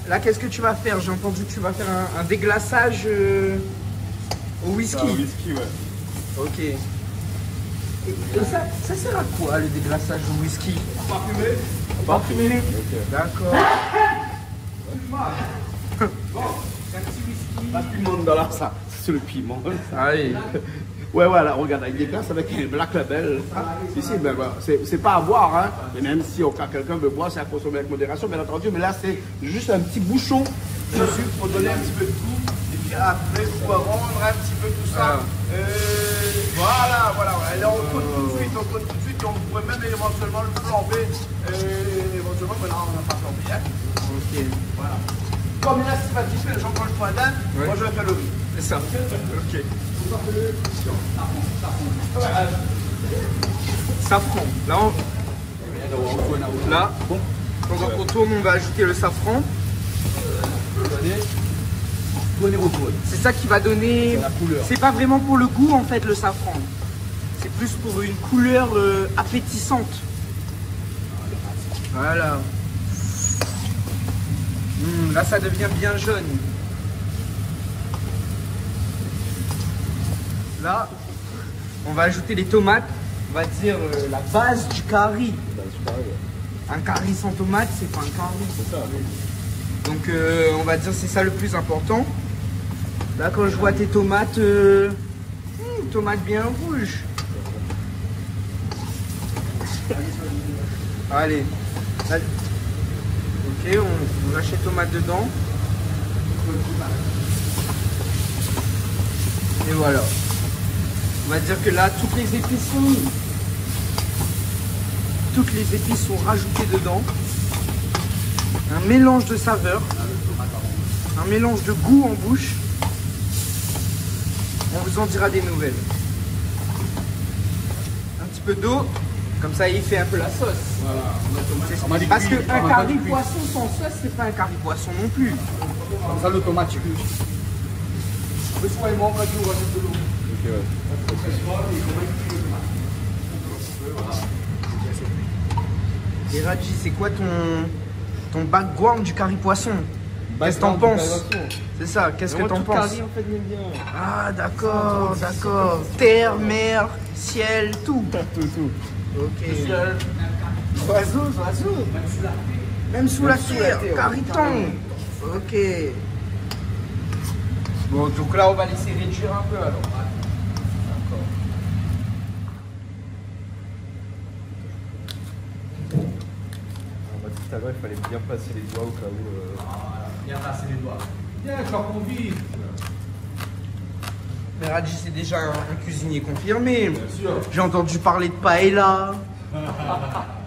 Là, qu'est-ce que tu vas faire? J'ai entendu que tu vas faire un déglaçage au whisky. Un whisky, ouais. Ok. Et ça sert à quoi le déglaçage au whisky? Parfumé. Parfumé. Ok. D'accord. Bon, c'est un petit whisky. La piment dans là, ça. C'est le piment. Allez. Ouais, voilà, regarde, il déplace avec un Black Label. Ici, ben, voilà, c'est pas à boire, hein. Et même si au cas quelqu'un veut boire, c'est à consommer avec modération, bien entendu. Mais là, c'est juste un petit bouchon de sucre pour donner un petit peu de goût. Et puis après, pour rendre un petit peu tout ça. Voilà. Et là, on compte tout de suite. On pourrait même éventuellement le flamber. Éventuellement, mais là, on n'a pas flambé. Hein. Ok. Voilà. Comme là, c'est pas difficile, Jean-Paul Poindin, moi je vais faire le riz. C'est ça. Ok. Safran. Là, pendant qu'on tourne, on va ajouter le safran. C'est ça qui va donner. C'est pas vraiment pour le goût en fait le safran. C'est plus pour une couleur appétissante. Voilà. Là, ça devient bien jaune. Là, on va ajouter les tomates. On va dire la base du curry. Un curry sans tomate, c'est pas un curry. C'est ça. Donc, on va dire c'est ça le plus important. Là, quand je vois tes tomates, tomates bien rouges. Allez. Ok, on lâche les tomates dedans. Et voilà. On va dire que là, toutes les épices sont rajoutées dedans. Un mélange de saveurs. Un mélange de goût en bouche. On vous en dira des nouvelles. Un petit peu d'eau. Comme ça, il fait un peu la sauce. Voilà. Parce qu'un curry poisson sans sauce, c'est pas un curry poisson non plus. Comme ça, l'automatique. Le soir, il manque un jour, rajoute de l'eau. Ok, ouais. Et Raji, c'est quoi ton background du curry poisson? Qu'est-ce que t'en penses? C'est ça, qu'est-ce que t'en penses? Curry, en fait, j'aime bien. Ah, d'accord. Terre, mer, ciel, tout. Tout. Ok. Oiseaux. Même sous la terre, cariton. Ok. Bon, donc là, on va laisser réduire un peu alors. D'accord. On m'a dit tout à l'heure, il fallait bien passer les doigts au cas où. Bien passer les doigts. Bien, quand on vit. Mais Raji, c'est déjà un cuisinier confirmé. Bien sûr. J'ai entendu parler de paella.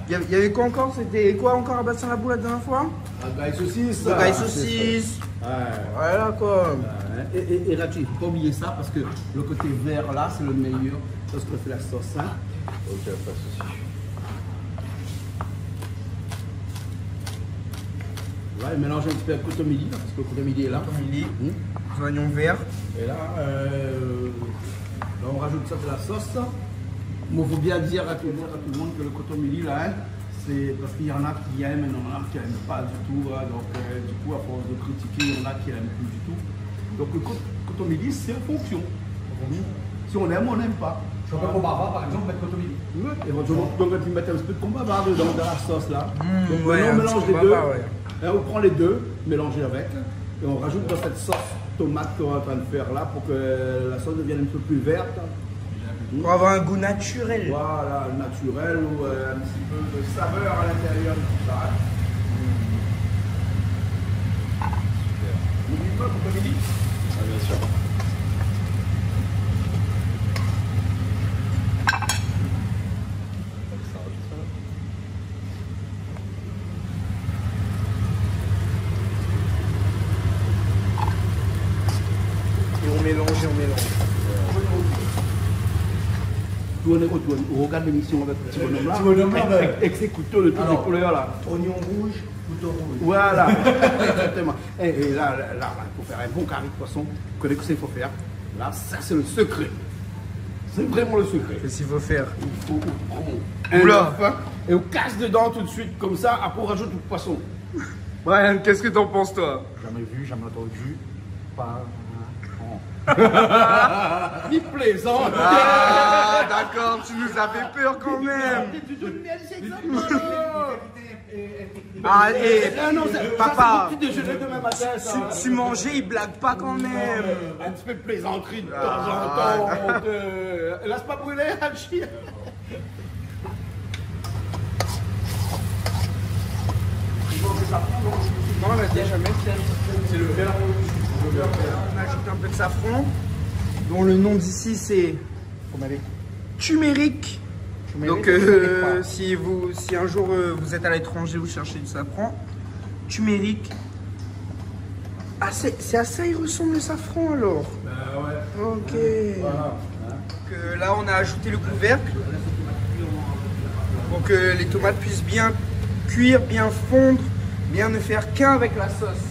Il y avait quoi encore? C'était quoi encore à Bassin-la-Boue la dernière fois? Gaille saucisse. Gaille saucisse. Voilà quoi. Et là, il ne faut pas oublier ça parce que le côté vert là, c'est le meilleur parce qu'on fait la sauce. Hein. Ok, pas de soucis. Ouais, mélange un petit peu avec le cotomili là, parce que le cotomili est là. Cotomili, oignons verts. Et là, on rajoute ça de la sauce. Mais il faut bien dire à tout le monde que le cotomili là, hein, c'est parce qu'il y en a qui aiment et il y en a qui n'aiment pas du tout. Hein, donc du coup, à force de critiquer, il y en a qui n'aiment plus du tout. Donc le cotomili, c'est en fonction. Si on aime, on n'aime pas. Je peux pas par exemple, mettre cotomili. Oui, éventuellement, donc tu mettre un petit peu de combava dedans, dans la sauce là. Donc ouais, maintenant, on mélange les deux. Ouais. Et on prend les deux, mélangés avec, et on rajoute dans cette sauce tomate qu'on est en train de faire là pour que la sauce devienne un peu plus verte. Pour avoir un goût naturel. Voilà, naturel ou un petit peu de saveur à l'intérieur de tout ça. N'oublie pas pour midi. Ah, bien sûr. Et on mélange. On regarde l'émission avec le petit bonhomme là. Avec ses couteaux de toutes les couleurs là. Oignon rouge, couteau rouge. Voilà, exactement. Et là, il faut faire un bon curry de poisson. Vous connaissez ce qu'il faut faire. Là, ça c'est le secret. C'est vraiment le secret. Qu'est-ce qu'il faut faire? Il faut prendre un Oula. œuf et on casse dedans tout de suite comme ça, après on rajoute le poisson. Brian, qu'est-ce que t'en penses toi? Jamais vu, jamais entendu. Pas. Il plaisante. Ah, d'accord, tu nous as fait peur quand même. Ah, et Non, c'est papa, c'est mon petit déjeuner demain matin. Ça. tu mangeais, il blague pas quand même. Un petit peu de plaisanterie de temps en temps. Laisse pas brûler, Hachi. Non, on a déjà mis. C'est le verre. On ajoute un peu de safran, dont le nom d'ici c'est turmeric. Donc si un jour vous êtes à l'étranger, vous cherchez du safran, turmeric. Ah, c'est à ça il ressemble le safran alors. Ouais. Ok. Voilà. Donc, là on a ajouté le couvercle pour que les tomates puissent bien cuire, bien fondre, bien ne faire qu'un avec la sauce.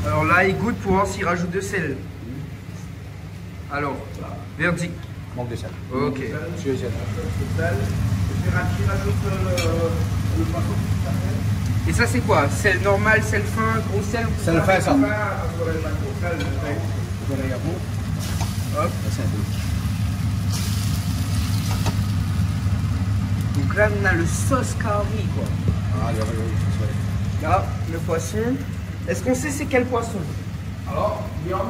Alors là, il goûte pour voir s'il rajoute de sel. Alors, verdict. Manque de sel. Ok. Monsieur Eugène. Et ça, c'est quoi? Sel normal, sel fin, gros sel? Sel fin, ça. Hop. Donc là, on a le sauce curry, quoi. Ah, oui. Là, le poisson. Est-ce qu'on sait c'est quel poisson? Alors, Guillaume,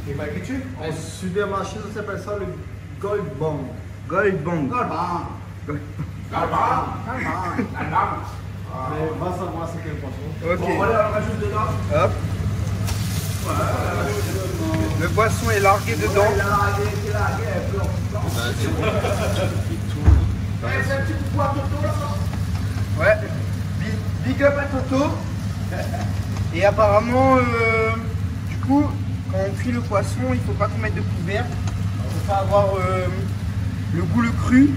Et bah, qu'est-ce que tu En supermarché, ça s'appelle ça le Gold Bong. Gold Bong. Mais va savoir c'est quel poisson. Ok. voilà, on rajoute dedans. Hop. Le poisson est largué dedans. Ouais. Big up à Toto. Et apparemment, du coup, quand on cuit le poisson, il faut pas qu'on mette de couvercle. Il faut pas avoir le goût le cru.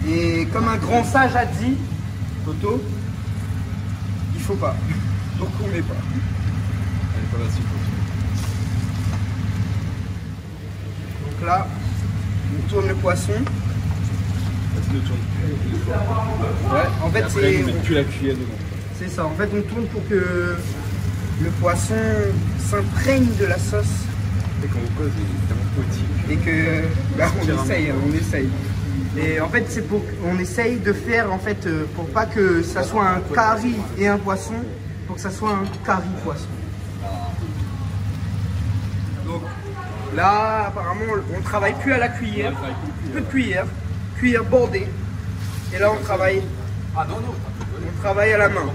Et comme un grand sage a dit, Toto, il faut pas. Donc on met pas. Donc là, on tourne le poisson. Ouais, en fait Tu la cuillère dedans. c'est ça. En fait, on tourne pour que le poisson s'imprègne de la sauce Et quand on cause, il est tellement petit. et que on essaye. Et en fait, c'est pour on essaye de faire en fait pour pas que ça soit un curry et un poisson, pour que ça soit un curry poisson. Donc là, apparemment, on ne travaille plus à la cuillère, peu de cuillère bordée. Et là, on travaille. Ah non, non. On travaille à la main.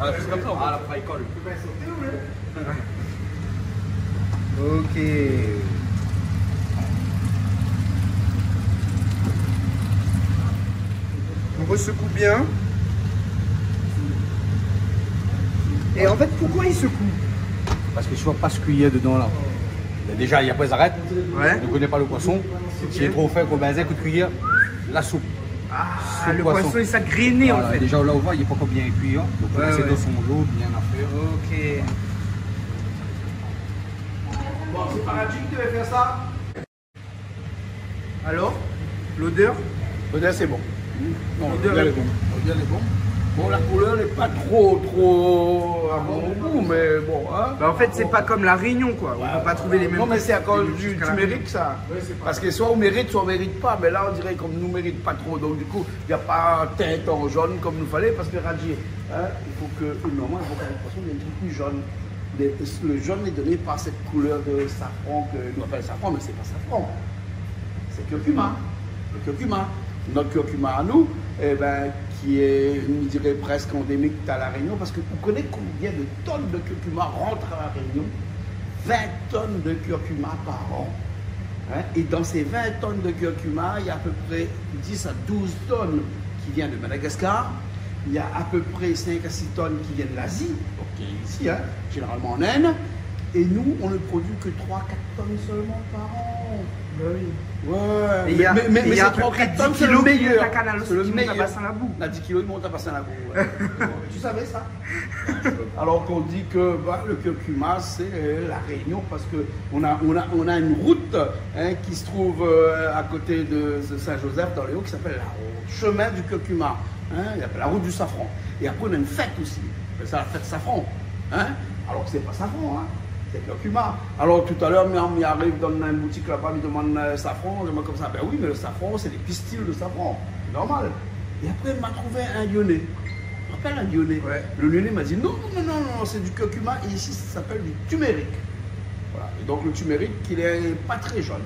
Ah, c'est comme ça. Ah, la fraîche colle. Ok. On resecoue bien. Et en fait, pourquoi il secoue? Parce que si on passe cuillère dedans là. Mais déjà, il y a pas les arêtes. Ouais. On ne connaît pas le poisson. S'il est trop fait, qu'on met un coup de cuillère, la soupe. Ah, Sous le poisson est s'agréné en Voilà, fait. déjà là, on voit, il n'est pas encore bien cuit. Hein. Donc, Ouais, c'est ouais. dans son lot, bien à faire. Ok. Bon, c'est Paradis qui devait faire ça. Alors, l'odeur? Peut-être c'est bon. Non, L'odeur est bon. L'odeur est bon. Bon, la couleur n'est pas trop à mon goût, mais bon. Hein. Bah, en fait, c'est pas comme la Réunion quoi. On peut pas trouver les mêmes. Non, mais c'est à cause du jusqu'à la mérite ça. Parce que soit on mérite, soit on mérite pas. Mais là, on dirait qu'on ne nous mérite pas trop. Donc, du coup, il n'y a pas un teint en jaune comme nous fallait. Parce que Radji, hein, il faut que, normalement, il faut que le poisson ait un truc plus jaune. Le jaune est donné par cette couleur de safran que nous appelons safran, mais c'est pas safran. C'est curcuma. Le curcuma. Notre curcuma à nous, eh ben, qui est, je dirais, presque endémique à La Réunion, parce que vous connaissez combien de tonnes de curcuma rentrent à La Réunion? 20 tonnes de curcuma par an. Hein? Et dans ces 20 tonnes de curcuma, il y a à peu près 10 à 12 tonnes qui viennent de Madagascar. Il y a à peu près 5 à 6 tonnes qui viennent de l'Asie, donc qui est ici, hein, généralement en Inde. Et nous, on ne produit que 3-4 tonnes seulement par an. Ouais, Et il y a, mais et il y a à c'est peu près 10 c'est le kilos qui meilleur. montent à Canal aussi, C'est le qui montent à meilleur. Bassin-la-Boue. On a 10 kilos, ils montent à Bassin-la-Boue. Ouais. Tu savais ça? Alors qu'on dit que bah, le curcuma, c'est la Réunion, parce qu'on a une route qui se trouve à côté de Saint-Joseph, dans les Hauts, qui s'appelle le chemin du curcuma. Il appelle la route du safran. Et après, on a une fête aussi. On appelle ça la fête safran. Alors que c'est pas safran, c'est curcuma. Alors tout à l'heure, il arrive dans une boutique là-bas, il me demande safran, je demande comme ça. Ben oui, mais le safran, c'est des pistils de safran. C'est normal. Et après, il m'a trouvé un Lyonnais. Je me rappelle un Lyonnais. Ouais. Le Lyonnais m'a dit non, c'est du curcuma et ici ça s'appelle du turmeric. Voilà. Et donc le turmeric, il est pas très jaune.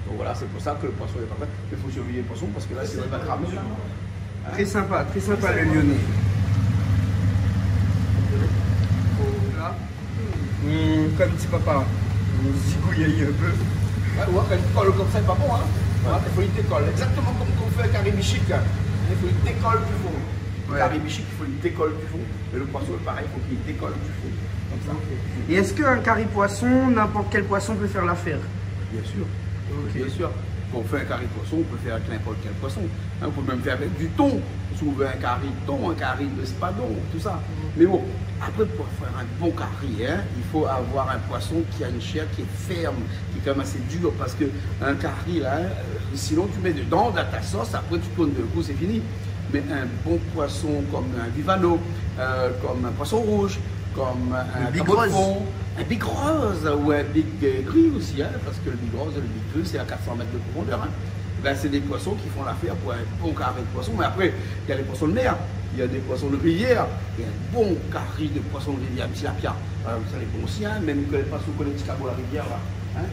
Donc voilà, c'est pour ça que le poisson n'est pas prêt. Il faut surveiller le poisson parce que là, c'est pas cramé. Très sympa le Lyonnais. Comme dit papa, on zigouille un peu. Ouais, quand tu colles comme ça, c'est pas bon. Il faut qu'il décolle. Exactement comme on fait un carré bichic. Il faut qu'il décolle plus fond. Le carré bichic, il faut qu'il décolle plus fond. Mais le poisson, pareil, il faut qu'il décolle plus fond. Comme ça. Et est-ce qu'un carré poisson, n'importe quel poisson peut faire l'affaire? Bien sûr. Bien sûr. Quand on fait un carré de poisson, on peut faire avec n'importe quel poisson. On peut même faire avec du thon. Si on veut un carré de thon, un carré de spadon, tout ça. Mais bon, après, pour faire un bon carré, il faut avoir un poisson qui a une chair qui est ferme, qui est quand même assez dure. Parce qu'un carré, là, sinon tu mets dedans, dans ta sauce, après tu tournes de coup, c'est fini. Mais un bon poisson comme un vivano, comme un poisson rouge, comme un big cabot de rose. fond, un big rose ou un big gris aussi, parce que le big rose et le big gris, c'est à 400 mètres de profondeur. Ben, c'est des poissons qui font l'affaire pour un bon carré de poisson. Mais après, il y a les poissons de mer, il y a des poissons de rivière, il y a un bon carré de poissons de rivière, tilapia. Ça, les bons aussi, même que les poissons qu'on les à la rivière, là.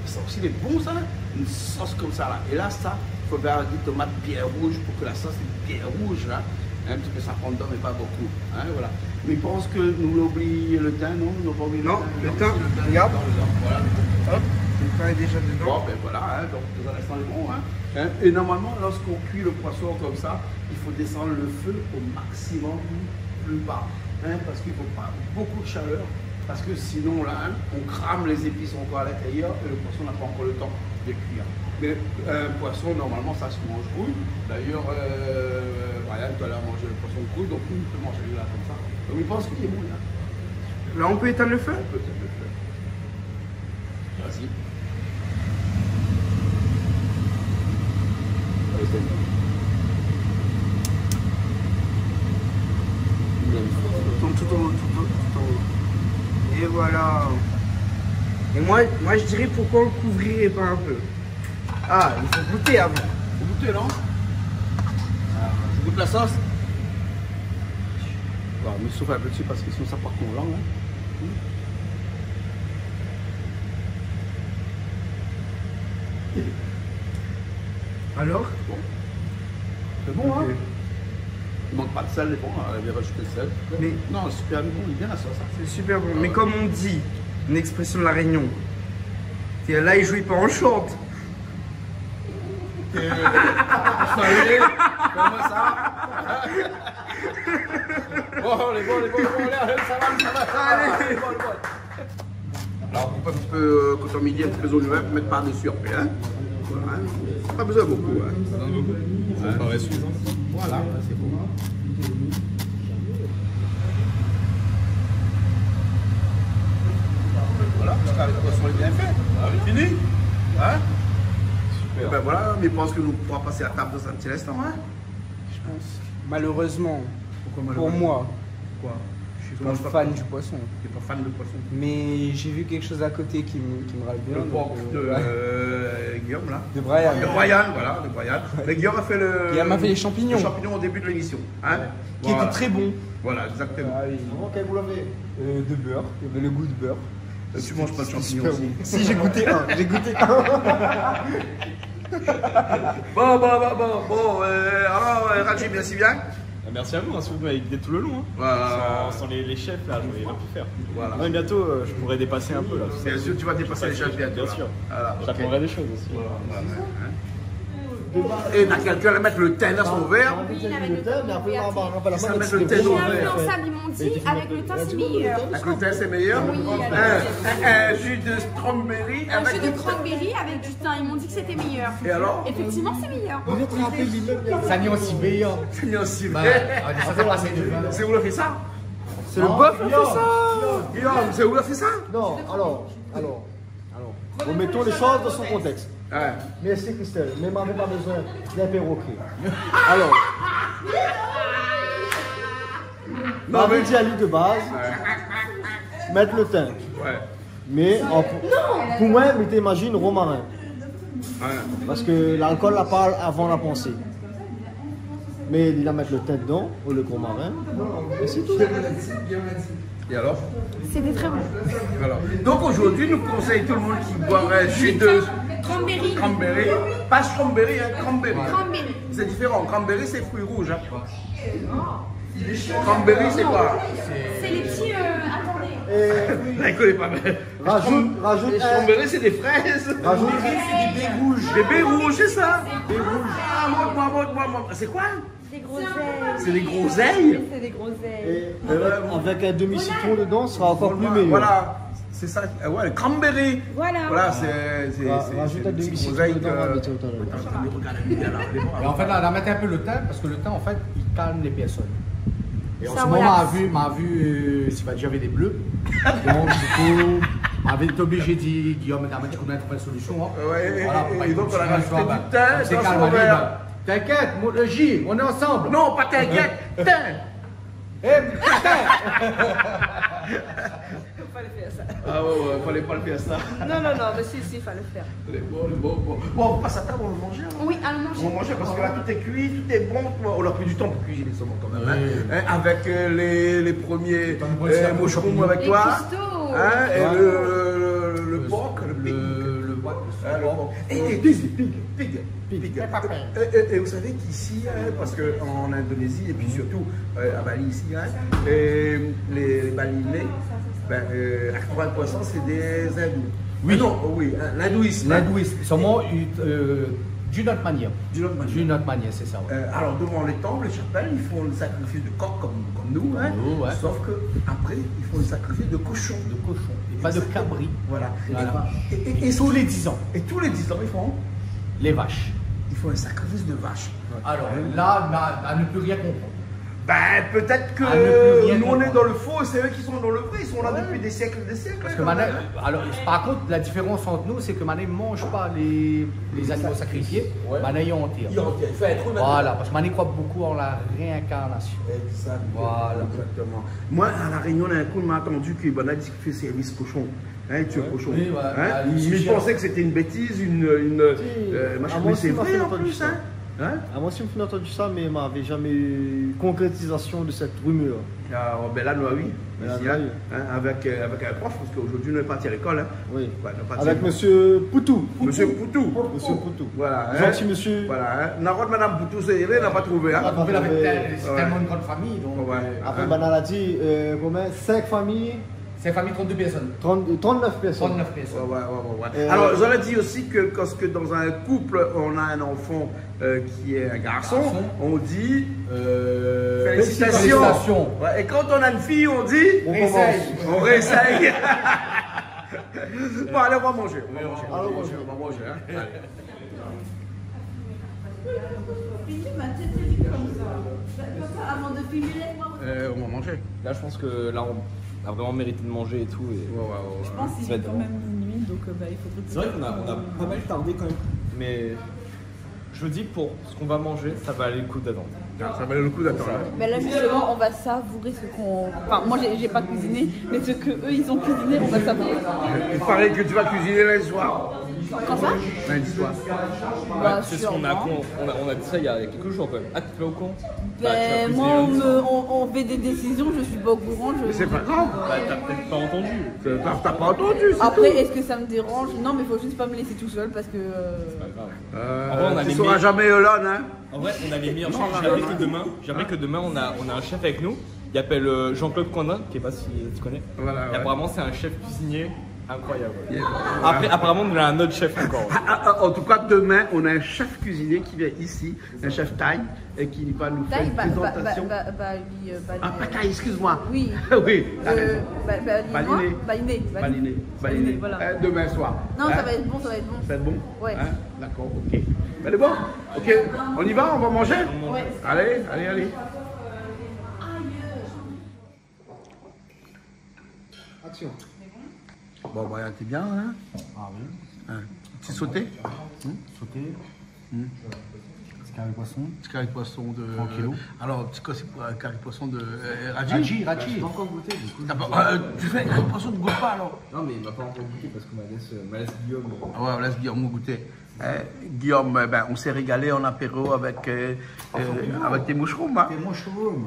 Ça aussi, les bons, ça, une sauce comme ça, là. Et là, ça, il faut faire des tomates bien rouges pour que la sauce est bien rouge, là. Un petit peu ça prend dedans, mais pas beaucoup. Voilà. Mais je pense que nous l'oublions le thym, non? Nous pas oublié Non, le thym, regarde. Voilà. Hop. Le thym est déjà dedans. Bon, ben voilà, donc dans un instant, les bons. Et normalement, lorsqu'on cuit le poisson comme ça, il faut descendre le feu au maximum plus bas. Parce qu'il ne faut pas beaucoup de chaleur. Parce que sinon, là, on crame les épices encore à l'intérieur et le poisson n'a pas encore le temps de cuire. Mais un poisson, normalement, ça se mange cru. D'ailleurs, Brian, tout à l'heure, mangé le poisson cru, donc on peut manger là comme ça. Donc il pense qu'il est bon là. Là, on peut éteindre le feu? On peut éteindre le feu. Vas-y. Tout en haut. Et voilà. Et moi je dirais pourquoi on le couvrirait pas un peu. Ah, il faut goûter avant. Vous goûtez, non? Je goûte la sauce. Bon, mais souffle un peu dessus parce que sinon ça part con langue. Alors? Bon. C'est bon, Ok. Il manque pas de sel, c'est bon, on avait rajouté le sel. Mais Non, c'est super bon, il est bien la sauce. c'est super bon. Mais comme on dit, une expression de la Réunion, c'est là il jouit pas en chante. Salut, comment ça? Oh, les bons, allez, ça va. Allez. Alors, on peut un petit peu, quand on midi, un petit peu d'olive verte, mettre par-dessus après. Voilà, pas besoin beaucoup. Ça me paraît suffisant. Voilà, c'est bon. Voilà, parce qu'avec le poisson est bien fait. Fini? Super. Ben voilà, mais je pense que nous pourrons passer à table dans un petit instant. Je pense. Malheureusement, pour moi, Quoi? je suis pas fan du poisson. Tu n'es pas fan de poisson? Mais j'ai vu quelque chose à côté qui me râle bien. Le porc donc, de ouais. Guillaume, là. De Brian. De Brian, voilà, de Brian. Mais Guillaume a fait le. Guillaume a fait les champignons. Les champignons au début de l'émission. Qui était très bon. Voilà, exactement. Ah oui. Quel vous l'avez? De beurre. Il y avait le goût de beurre. Tu manges pas de champignons Super aussi. bon. Si, j'ai goûté un. Bon, alors, Rajib, merci bien. Merci à vous, si vous m'avez guidé tout le long. Voilà. Sans les chefs, là, je n'aurais rien pu faire. Voilà. Ouais, bientôt, je pourrais dépasser un peu là. Bien sûr, tu vas dépasser les chefs bientôt. Bien là. sûr. Voilà, ok. J'apprendrai des choses aussi. Voilà, Et t'as quelqu'un à mettre le thym dans son verre. Oui, avec le thym, Ça met le Les thym dans le verre. influençables, ils m'ont dit, avec le thym, c'est meilleur. Avec le thym, c'est meilleur. Oui, Un jus de strawberry Un avec jus de cranberry avec du thym, ils m'ont dit que c'était meilleur. Et alors? Effectivement, c'est meilleur. Ça n'y est aussi meilleur. C'est bien aussi. Ça fait passer de vin. C'est où le fait ça? C'est le bœuf qui fait ça. Guillaume, c'est où le fait ça? Non, alors, remettons les choses dans son contexte. Ouais. Merci Christelle, mais m'avait pas besoin d'un perroquet. Alors, m'avait dit à lui de base, mettre le thym. Ouais. Mais pour moi, mais t'imagines romarin. Ouais. Parce que l'alcool la parle avant la pensée. Mais il a mettre le thym dedans, ou le romarin, et c'est tout. Et alors? C'était très bon. Alors. Donc aujourd'hui, nous conseillons tout le monde qui boirait jus de Cranberry. cranberry. Pas strawberry, hein, cranberry. Cranberry. C'est différent. Cranberry, c'est fruits rouges. Hein. Cranberry, c'est quoi? C'est les petits. Attendez. Là, il connaît pas mal. Rajoute Les strawberry, c'est des fraises. Rajoute c'est des baies rouges. Des baies rouges, c'est ça? Des rouges. Ah, montre-moi. C'est quoi? Des groseilles. C'est des groseilles? C'est des groseilles. et avec un demi-citron dedans, ce sera encore plus meilleur. Voilà. C'est ça. Ouais, le cranberry. Voilà. Voilà, c'est Rajoute un des petits demi-citron groseilles dedans, que- on va mettre tout à l'heure. Et en fait, là, on a mis un peu le thym parce que le thym, en fait, il calme les personnes. Et en Ça ce moment, relaxe. m'a vu si j'avais des bleus. Donc, du coup, m'avait été obligé de dire, Guillaume, t'as dit qu'on a trouvé une solution. Hein. Ouais, Voilà, et pas donc on a continuer, rajouté tu vois, du bah, thym comme c'est dans calme, son elle dit, verre. bah, t'inquiète, le J, on est ensemble. Non, pas t'inquiète. Thym. Eh, putain. Ah ouais, fallait pas le faire ça. Non, mais si, il fallait le faire. Bon, on passe à table, on va manger. Hein. Oui, allons On manger. va manger parce que là tout est cuit, tout est bon. On a pris du temps pour cuisiner les saumons quand même. Hein. Hein, avec les premiers moucherons avec Les toi. cristaux. Hein, et le porc, le pig. Et pig. Et vous savez qu'ici, hein, parce qu'en Indonésie et puis surtout à Bali ici, hein, les Balinais, ben, 80% c'est des hindous. Oui. Non, oui, hein, l'hindouisme. L'hindouisme, seulement d'une autre manière. D'une autre manière. D'une autre manière, c'est ça. Ouais. Alors devant les temples, les chapelles, ils font le sacrifice de coq comme nous, hein, Ouais. sauf que après ils font le sacrifice de cochon. De cochon. Et pas de cabri. Voilà. Voilà. Et Tous les 10 ans. Et tous les 10 ans, ils font un sacrifice de vache. Alors là, à ne plus rien comprendre. Ben peut-être que Ah, ne plus rien nous on est comprendre. dans le faux et c'est eux qui sont dans le vrai. Ils sont là depuis des siècles et des siècles. Parce que quand Manet, même. alors par contre, la différence entre nous, c'est que Manet ne mange pas les animaux sacrifiés, Manet y enterre. Il fait être humain. Voilà, parce que Manet croit beaucoup en la réincarnation. Exactement. Voilà. Exactement. Moi, à la Réunion, un coup, on m'a attendu que Bonnet dit qu'il fait service cochon. Hein, il tue le cochon. Oui, ouais. Hein, Ah, mais je sushi, pensais que c'était une bêtise, machin. Ah, moi Mais aussi, c'est m'a vrai fait en entendu plus. ça. Hein? Ah, moi aussi, je me entendu ça, mais il m'avait jamais eu concrétisation de cette rumeur. Ah, ben là, nous, oui. Là, Ici, nous, hein, oui. hein, avec un prof, parce qu'aujourd'hui, nous sommes partis à l'école. Hein. Oui. Ouais, nous sommes partis- Avec monsieur Poutou. Monsieur Poutou. Monsieur Poutou. Voilà. hein. Gentil monsieur. Voilà. Hein. Narod, madame Poutou, c'est elle n'a pas trouvé. Hein. Ah, On fait avec c'est Ouais. tellement une grande famille, donc Ouais. Après, Hein. Banal a dit combien 5 familles, c'est une famille de 32 personnes. 39 personnes. 39 personnes. Ouais. Alors, j'en ai dit aussi que quand dans un couple, on a un enfant qui est un garçon, on dit félicitations. Félicitations. Ouais, et quand on a une fille, on dit On Réessaye. on réessaye. Bon, allez, on va manger. On va manger. Allez, on va On va manger. Hein. Allez. On va manger. Là, je pense que là, on a vraiment mérité de manger et tout. Et... Je pense qu'il Ça va est être quand bon. même minuit, donc il faudrait que C'est vrai qu'on a pas mal tardé quand même. Mais je me dis que pour ce qu'on va manger, ça va aller le coup d'attendre. Ça valait le coup d'attendre. Mais là justement on va savourer ce qu'on... Enfin moi j'ai pas cuisiné, mais ce que eux ils ont cuisiné on va savourer. Il paraît que tu vas cuisiner lundi soir. Quand ça Lundi soir. Bah, C'est ce qu'on a, sûrement. on a dit ça il y a quelques jours quand même. Ah, tu te fais au courant? Ben, moi on fait des décisions, je suis pas au courant. Mais c'est pas grave. Bah, t'as peut-être pas entendu. T'as pas entendu. c'est Après tout. est-ce que ça me dérange? Non mais faut juste pas me laisser tout seul parce que... C'est pas grave. En vrai, on a Tu les sauras meilleurs- jamais Elon, hein. En vrai, on a les meilleurs chefs. J'aimerais que demain, on a un chef avec nous. Il appelle Jean-Claude Coindin, qui est pas si tu connais. Voilà, Et ouais. apparemment, c'est un chef cuisinier Incroyable. Yeah. Après, apparemment, on a un autre chef encore. En tout cas, demain, on a un chef cuisinier qui vient ici, un chef thaï, et qui va nous faire une présentation. Ah, pas thaï, excuse-moi. Oui. Oui. Baliné, voilà. Demain soir. Non, ça va être bon, ça va être bon. Ça va être bon? Ouais. Hein? D'accord, ok. Elle est bon? Ok, on y va, on va manger? Ouais. Allez. Action. Bon, bah, t'es bien, hein? Ah oui. Petit sauté? Sauté. Petit carré poisson. Petit carré poisson de... Tranquillou. Alors, c'est quoi, c'est pour un carré poisson de... Raji? Raji. Pas encore goûté, du coup. Tu fais un carré poisson de goûte pas, alors? Non, mais il m'a pas encore goûté parce qu'on m'a laissé Guillaume. Ah ouais, on laisse Guillaume goûter. Guillaume, on s'est régalé en apéro avec tes moucherons. Hein?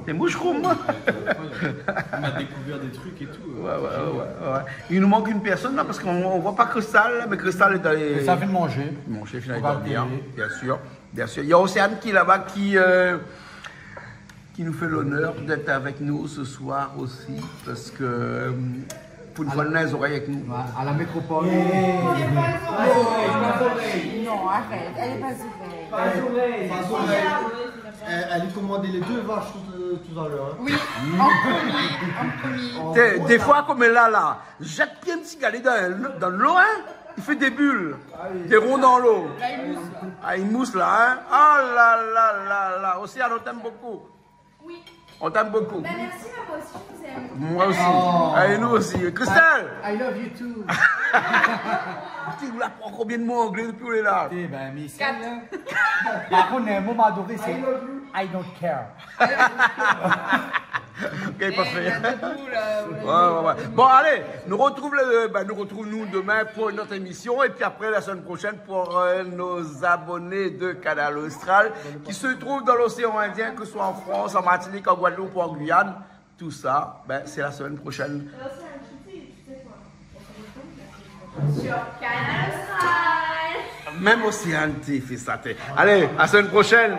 Tes moucherons. On a découvert des trucs et tout. Ouais. Il nous manque une personne là parce qu'on voit pas Cristal, mais Cristal est allé. Ça fait de manger. Manger, finalement, dormir, bien sûr. Il y a Océane qui est là-bas qui nous fait l'honneur d'être avec nous ce soir aussi parce que. Pour une fois, les oreilles avec nous. À la métropole. Non, arrête, elle est pas oreille. Elle lui commandait les 2 vaches tout à l'heure. Hein. Oui, en premier. Des fois, comme là, jette bien un petit galet dans l'eau, hein, il fait des bulles, des ronds dans l'eau. Là, il mousse. Ah, il mousse là, hein. Ah là. Océane, on t'aime beaucoup. Oui. On t'aime beaucoup. Bah, merci, moi aussi, je vous aime. Moi aussi. Et nous aussi. Christelle! I love you too. Tu nous l'apprends combien de mots anglais depuis qu'on est là? Eh ben, mais c'est là. Par contre, un mot m'a adoré, c'est I don't care. Ok, parfait. Ouais. Bon, allez, nous retrouvons nous demain pour une autre émission et puis après la semaine prochaine pour nos abonnés de Canal Austral qui se trouvent dans l'océan Indien, que ce soit en France, en Martinique, en Guadeloupe ou en Guyane. Tout ça, c'est la semaine prochaine. Sur Canal Austral. Même Océane fait ça. Allez, à la semaine prochaine.